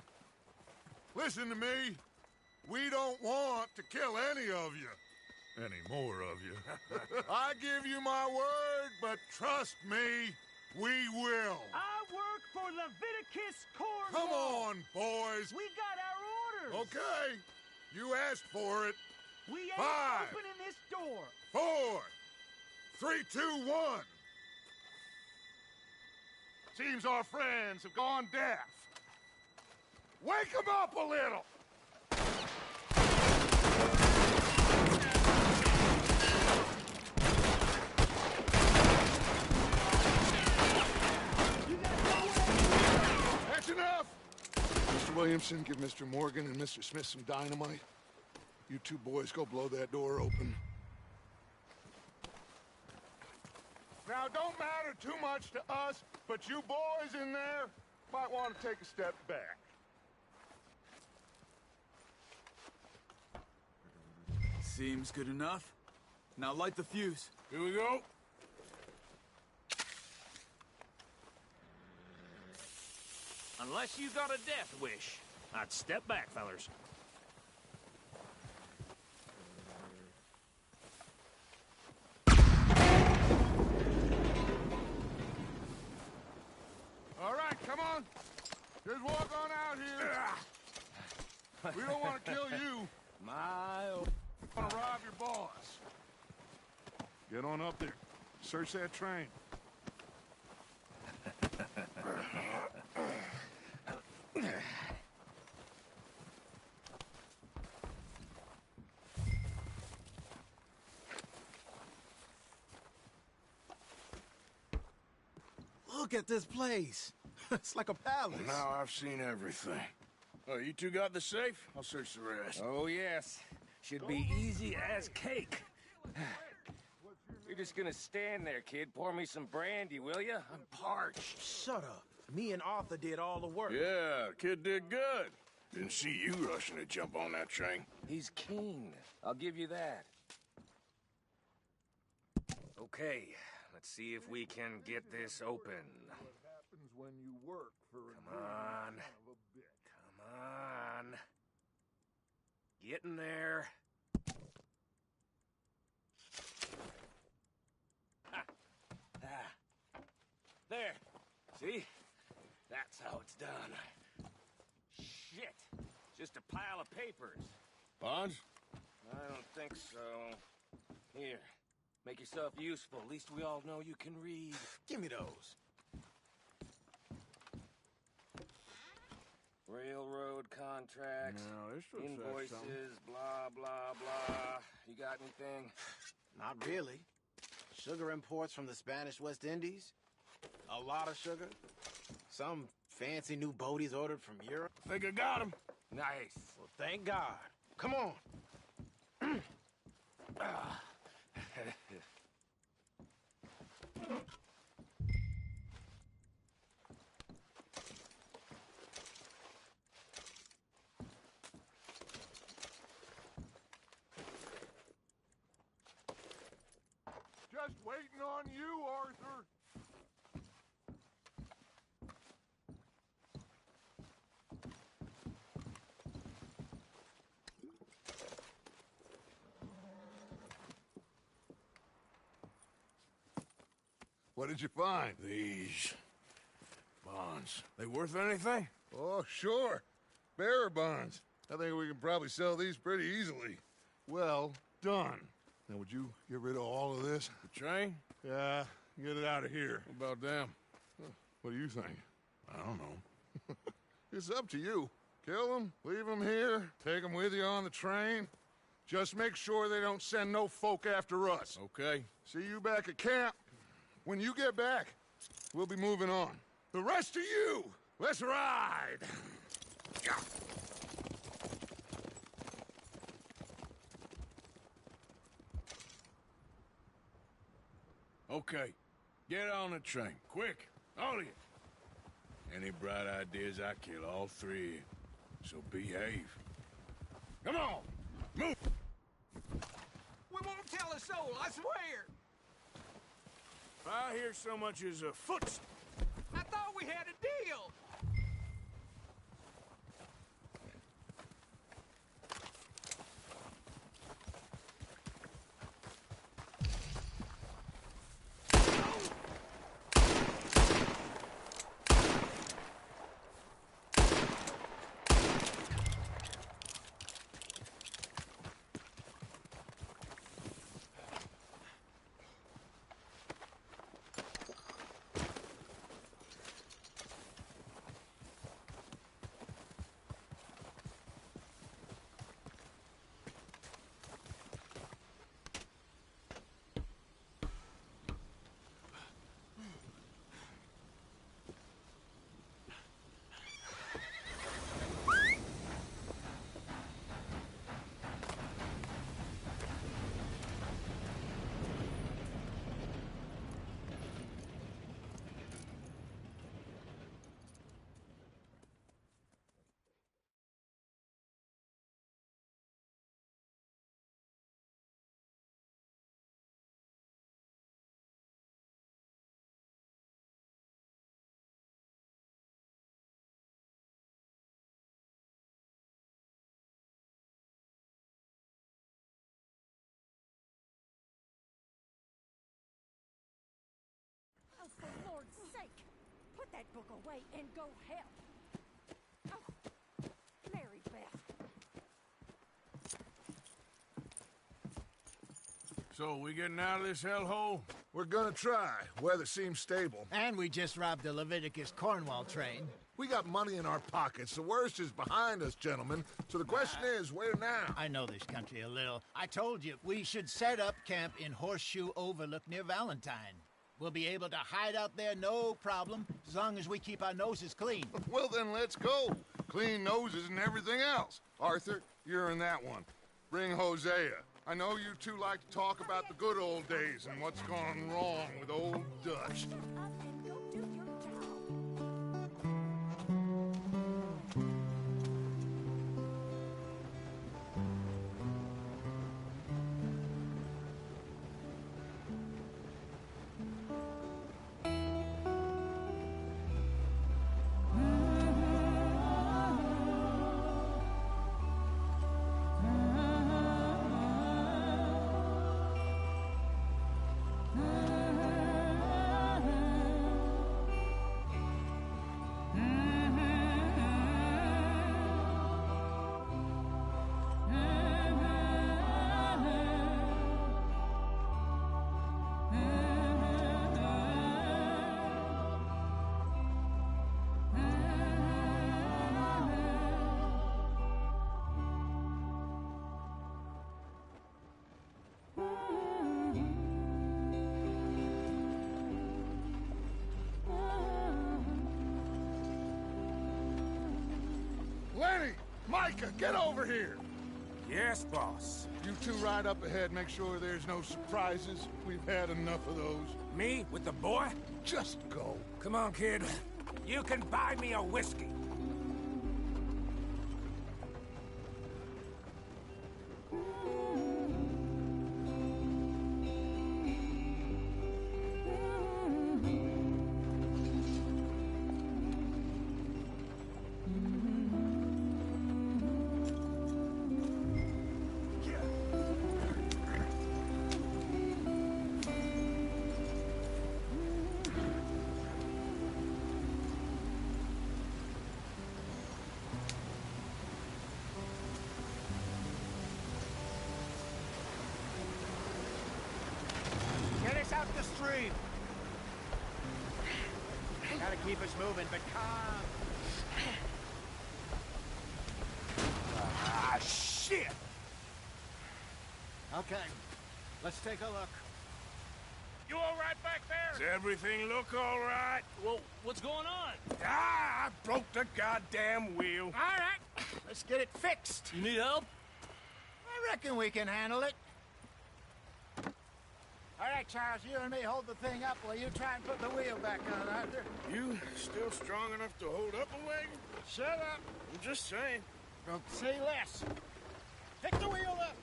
Listen to me. We don't want to kill any of you. Any more of you. I give you my word, but trust me, we will. I work for Leviticus Corsa. Come on, boys. We got our orders. Okay. You asked for it. We ain't 5, opening this door. 4, 3, 2, 1. Seems our friends have gone deaf. Wake them up a little. That's enough. Mr. Williamson, give Mr. Morgan and Mr. Smith some dynamite. You two boys go blow that door open. Now, don't matter too much to us, but you boys in there might want to take a step back. Seems good enough. Now light the fuse. Here we go. Unless you got a death wish, I'd step back, fellers. All right, come on. Just walk on out here. We don't want to kill you. My oh. Want to rob your boss. Get on up there. Search that train. Look at this place. It's like a palace. Now I've seen everything. Oh, you two got the safe? I'll search the rest. Oh, yes. Should be easy as cake. You're just gonna stand there, kid. Pour me some brandy, will you? I'm parched. Shut up. Me and Arthur did all the work. Yeah, kid did good. Didn't see you rushing to jump on that train. He's keen. I'll give you that. Okay, let's see if we can get this open. When you work for Come on. Come on. Get in there. There. See? That's how it's done. Shit. Just a pile of papers. Bonds? I don't think so. Here. Make yourself useful. At least we all know you can read. Give me those. Railroad contracts, No, this looks like invoices, something. blah, blah, blah. You got anything? Not really. Sugar imports from the Spanish West Indies. A lot of sugar. Some fancy new boat he's ordered from Europe. Think I got him. Nice. Well, thank God. Come on. Just waiting on you, Arthur. What did you find? These bonds. They worth anything? Oh, sure. Bearer bonds. I think we can probably sell these pretty easily. Well done. Now, would you get rid of all of this? The train? Yeah, get it out of here. What about them? What do you think? I don't know. It's up to you. Kill them, leave them here, take them with you on the train. Just make sure they don't send no folk after us. Okay. See you back at camp. When you get back, we'll be moving on. The rest of you, let's ride! Okay. Get on the train. Quick. All of you. Any bright ideas, I kill all three of you. So behave. Come on! Move! We won't tell a soul, I swear! If I hear so much as a footstep, I thought we had a deal! Oh, for Lord's sake! Put that book away and go help! Oh, Mary Beth. So, we getting out of this hellhole? We're gonna try. Weather seems stable. And we just robbed the Leviticus Cornwall train. We got money in our pockets. The worst is behind us, gentlemen. So the question is, where now? I know this country a little. I told you, we should set up camp in Horseshoe Overlook near Valentine. We'll be able to hide out there no problem, as long as we keep our noses clean. Well, then let's go. Clean noses and everything else. Arthur, you're in that one. Bring Hosea. I know you two like to talk about the good old days and what's gone wrong with old Dutch. Lenny! Micah, get over here! Yes, boss. You two ride up ahead, make sure there's no surprises. We've had enough of those. Me with the boy? Just go. Come on, kid. You can buy me a whiskey. Get us out the stream. Gotta keep us moving, but calm. Ah, shit! Okay, let's take a look. You all right back there? Does everything look all right? Well, what's going on? Ah, I broke the goddamn wheel. All right, let's get it fixed. You need help? I reckon we can handle it. All right, Charles, you and me hold the thing up while you try and put the wheel back on, Arthur. You still strong enough to hold up a wagon? Shut up. I'm just saying. Don't say less. Pick the wheel up.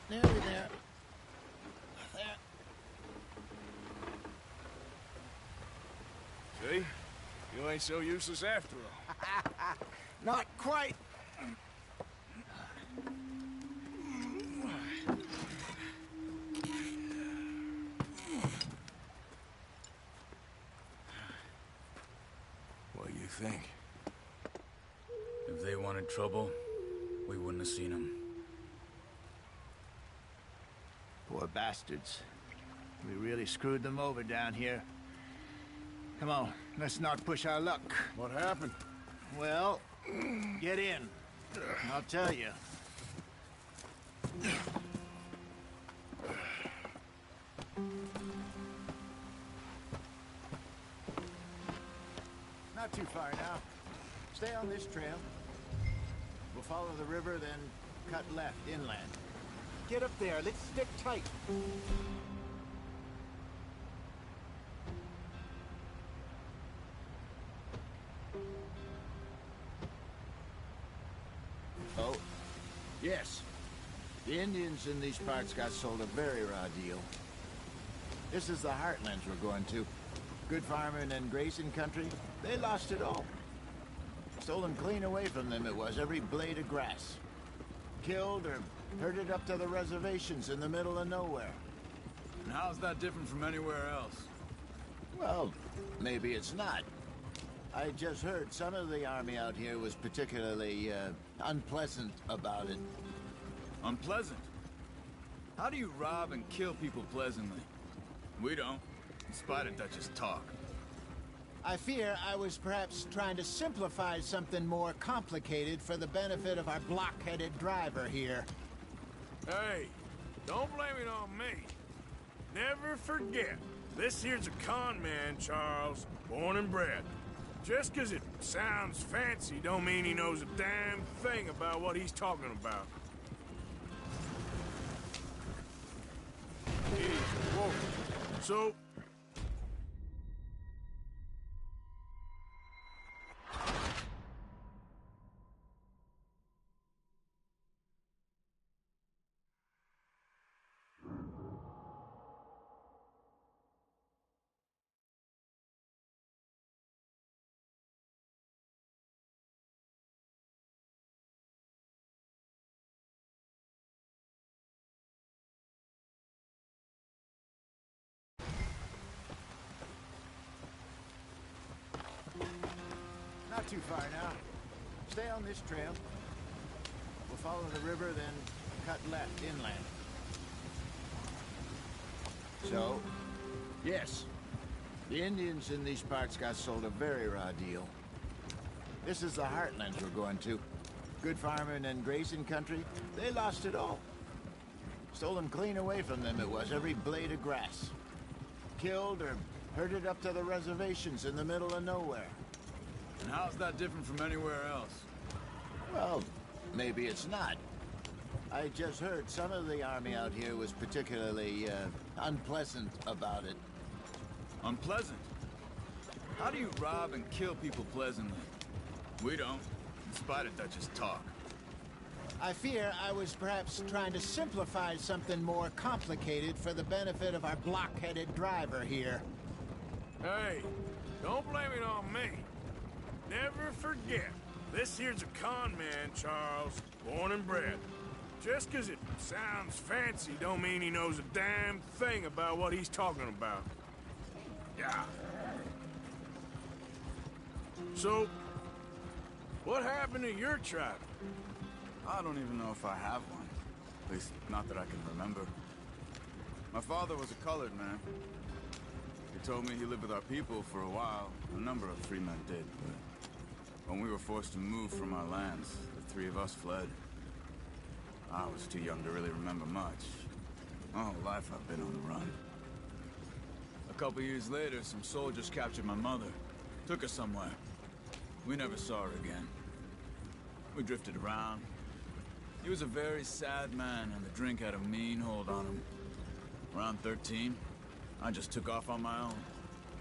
Nearly there. There. See? You ain't so useless after all. Not quite. What do you think? If they wanted trouble, we wouldn't have seen them. Poor bastards. We really screwed them over down here. Come on, let's not push our luck. What happened? Well, get in. I'll tell you. Not too far now. Stay on this trail. We'll follow the river, then cut left inland. Get up there. Let's stick tight. Oh, yes. The Indians in these parts got sold a very raw deal. This is the heartlands we're going to. Good farming and grazing country. They lost it all. Stolen clean away from them it was, every blade of grass. Killed or herded up to the reservations in the middle of nowhere. And how's that different from anywhere else? Well, maybe it's not. I just heard some of the army out here was particularly, unpleasant about it. Unpleasant? How do you rob and kill people pleasantly? We don't, in spite of Dutch's talk. I fear I was perhaps trying to simplify something more complicated for the benefit of our block-headed driver here. Hey, don't blame it on me. Never forget, this here's a con man, Charles, born and bred. Just 'cause it sounds fancy don't mean he knows a damn thing about what he's talking about. Easy, whoa. So... Not too far now. Stay on this trail. We'll follow the river, then cut left inland. So, yes, the Indians in these parts got sold a very raw deal. This is the heartlands we're going to. Good farming and grazing country, they lost it all. Stolen clean away from them it was, every blade of grass. Killed or herded up to the reservations in the middle of nowhere. And how's that different from anywhere else? Well, maybe it's not. I just heard some of the army out here was particularly, unpleasant about it. Unpleasant? How do you rob and kill people pleasantly? We don't, in spite of Dutch's talk. I fear I was perhaps trying to simplify something more complicated for the benefit of our block-headed driver here. Hey, don't blame it on me. Never forget, this here's a con man, Charles, born and bred. Just 'cause it sounds fancy don't mean he knows a damn thing about what he's talking about. Yeah. So, what happened to your tribe? I don't even know if I have one. At least, not that I can remember. My father was a colored man. He told me he lived with our people for a while. A number of free men did, but when we were forced to move from our lands, the three of us fled. I was too young to really remember much. My whole life I've been on the run. A couple years later, some soldiers captured my mother. Took her somewhere. We never saw her again. We drifted around. He was a very sad man, and the drink had a mean hold on him. Around 13, I just took off on my own.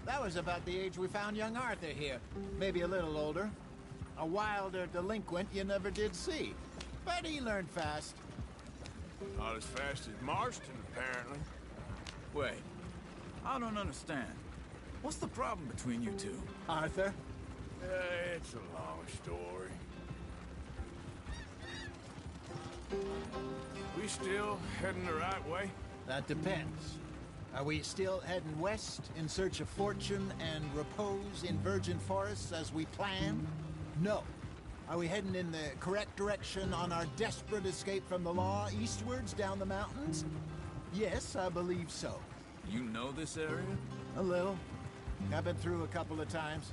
That was about the age we found young Arthur here. Maybe a little older. A wilder delinquent you never did see. But he learned fast. Not as fast as Marston, apparently. Wait, I don't understand. What's the problem between you two? Arthur? It's a long story. We still heading the right way? That depends. Are we still heading west in search of fortune and repose in virgin forests as we planned? No. Are we heading in the correct direction on our desperate escape from the law eastwards down the mountains? Yes, I believe so. You know this area? A little. I've been through a couple of times.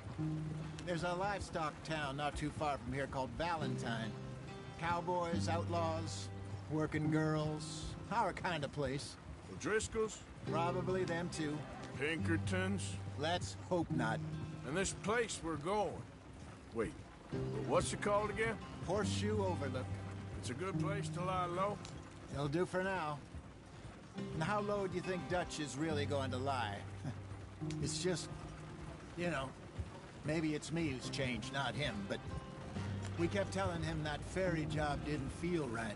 There's a livestock town not too far from here called Valentine. Cowboys, outlaws, working girls, our kind of place. O'Driscolls? Probably them too. Pinkertons? Let's hope not. And this place we're going. Wait, what's it called again? Horseshoe Overlook. It's a good place to lie low? It'll do for now. And how low do you think Dutch is really going to lie? It's just, you know, maybe it's me who's changed, not him, but we kept telling him that ferry job didn't feel right.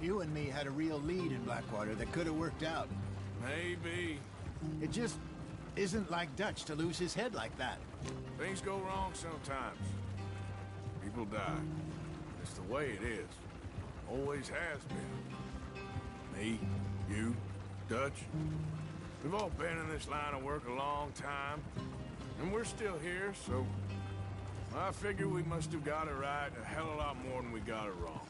You and me had a real lead in Blackwater that could have worked out. Maybe. It just isn't like Dutch to lose his head like that. Things go wrong sometimes. People die. It's the way it is. Always has been. Me, you, Dutch. We've all been in this line of work a long time. And we're still here, so I figure we must have got it right a hell of a lot more than we got it wrong.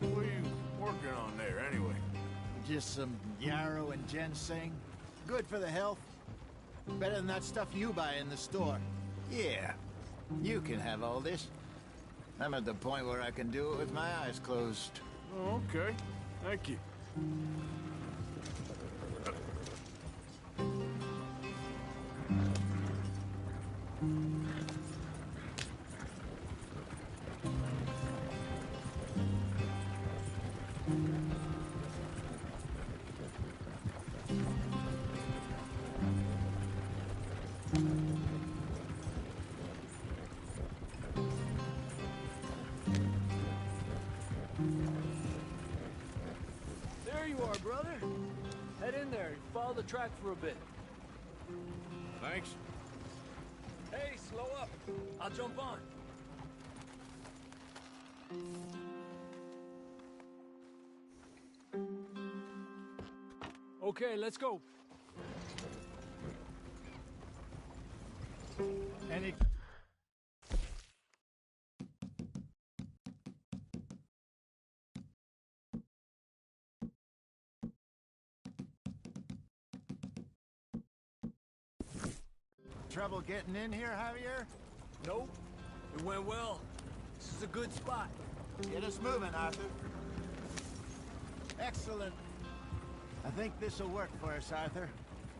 What are you working on there, anyway? Just some yarrow and ginseng. Good for the health. Better than that stuff you buy in the store. Yeah. You can have all this. I'm at the point where I can do it with my eyes closed. Oh, okay. Thank you. There you are, brother. Head in there and follow the track for a bit. Thanks. Hey, slow up. I'll jump on. Okay, let's go. Any... Trouble getting in here, Javier? Nope. It went well. This is a good spot. Get us moving, Arthur. Excellent. I think this'll work for us, Arthur.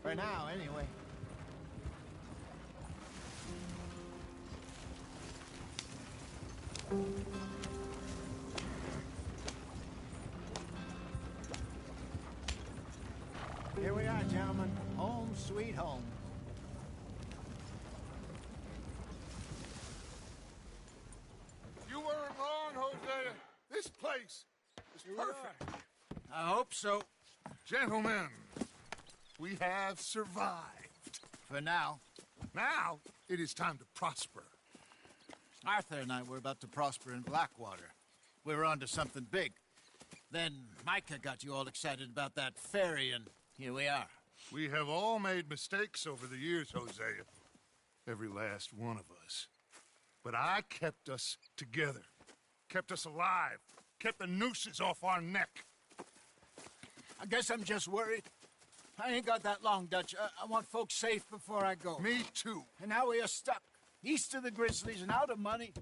For now, anyway. Here we are, gentlemen. Home sweet home. You weren't wrong, Hosea. This place is perfect. I hope so. Gentlemen, we have survived. For now. Now, it is time to prosper. Arthur and I were about to prosper in Blackwater. We were onto something big. Then Micah got you all excited about that ferry, and here we are. We have all made mistakes over the years, Hosea. Every last one of us. But I kept us together. Kept us alive. Kept the nooses off our neck. I guess I'm just worried. I ain't got that long, Dutch. I want folks safe before I go. Me too. And now we are stuck. East of the Grizzlies and out of money.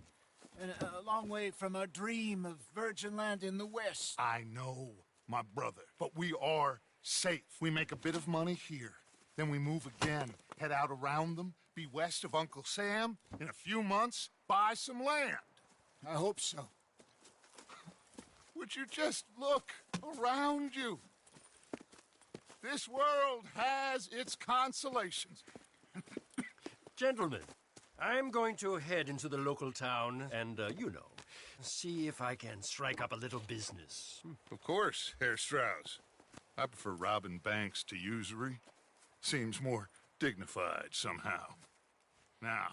And a long way from our dream of virgin land in the west. I know, my brother. But we are safe. We make a bit of money here. Then we move again. Head out around them. Be west of Uncle Sam. In a few months, buy some land. I hope so. Would you just look around you? This world has its consolations. Gentlemen, I'm going to head into the local town and, you know, see if I can strike up a little business. Of course, Herr Strauss. I prefer robbing banks to usury. Seems more dignified somehow. Now,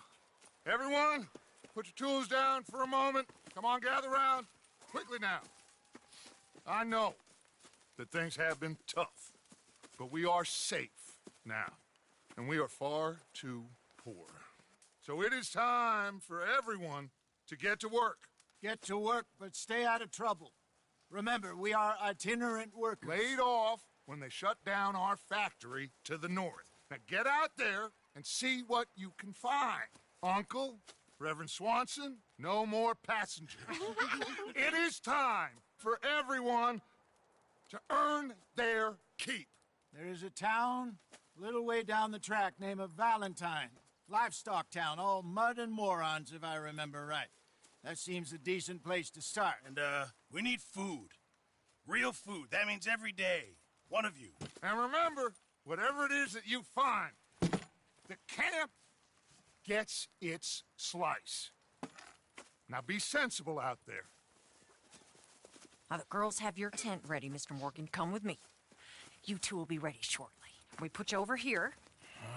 everyone, put your tools down for a moment. Come on, gather round. Quickly now. I know that things have been tough, but we are safe now, and we are far too poor. So it is time for everyone to get to work. Get to work, but stay out of trouble. Remember, we are itinerant workers. Laid off when they shut down our factory to the north. Now get out there and see what you can find. Uncle, Reverend Swanson, no more passengers. It is time for everyone to earn their keep. There is a town a little way down the track named Valentine. Livestock town, all mud and morons, if I remember right. That seems a decent place to start. And, we need food. Real food. That means every day. One of you. And remember, whatever it is that you find, the camp gets its slice. Now be sensible out there. Now, the girls have your tent ready, Mr. Morgan. Come with me. You two will be ready shortly. We put you over here.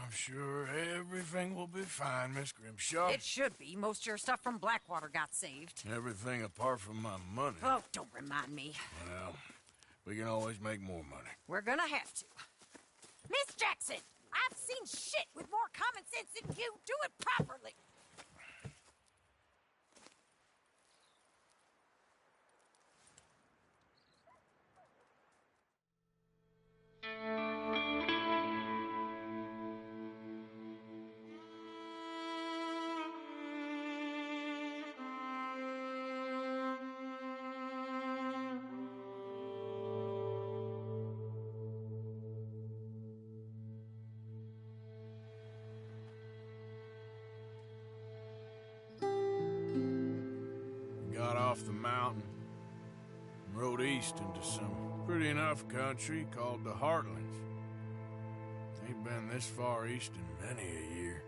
I'm sure everything will be fine, Miss Grimshaw. It should be. Most of your stuff from Blackwater got saved. Everything apart from my money. Oh, don't remind me. Well, we can always make more money. We're gonna have to. Miss Jackson, I've seen shit with more common sense than you. Do it properly. off the mountain and rode east into some pretty enough country called the Heartlands. Ain't been this far east in many a year.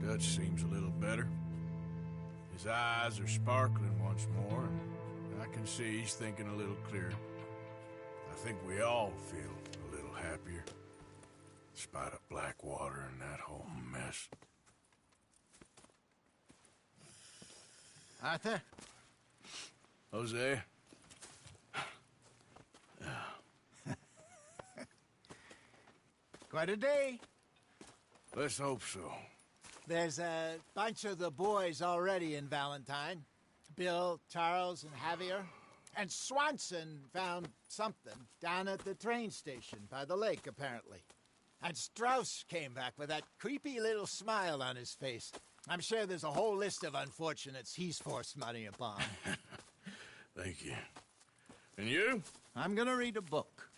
Dutch seems a little better. His eyes are sparkling once more, and I can see he's thinking a little clearer. I think we all feel a little happier, despite of Blackwater and that whole mess. Arthur? Jose? Quite a day. Let's hope so. There's a bunch of the boys already in Valentine. Bill, Charles, and Javier. And Swanson found something down at the train station by the lake, apparently. And Strauss came back with that creepy little smile on his face. I'm sure there's a whole list of unfortunates he's forced money upon. Thank you. And you? I'm gonna read a book.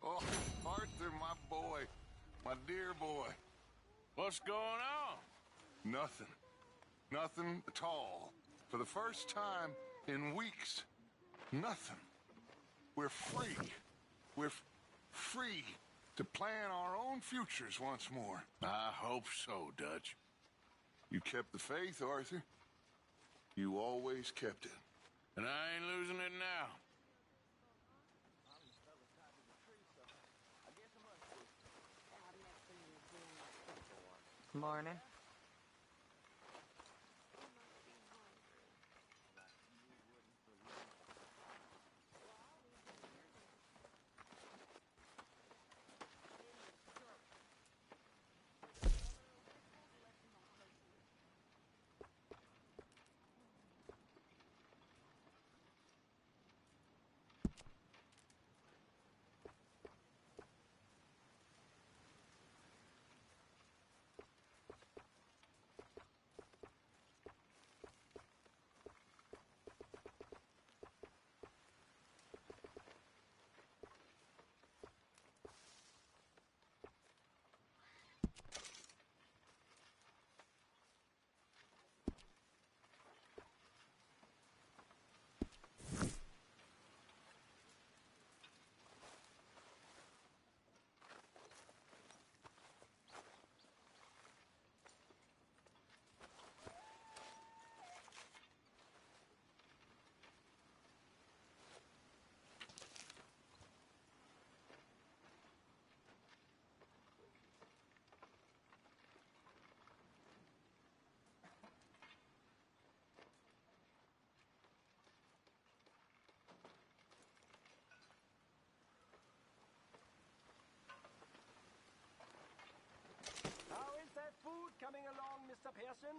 Oh, Arthur, my boy. My dear boy. What's going on? Nothing. Nothing at all. For the first time in weeks. Nothing. We're free. We're free to plan our own futures once more. I hope so, Dutch. You kept the faith, Arthur. You always kept it. And I ain't losing it now. Morning. How is that food coming along, Mr. Pearson?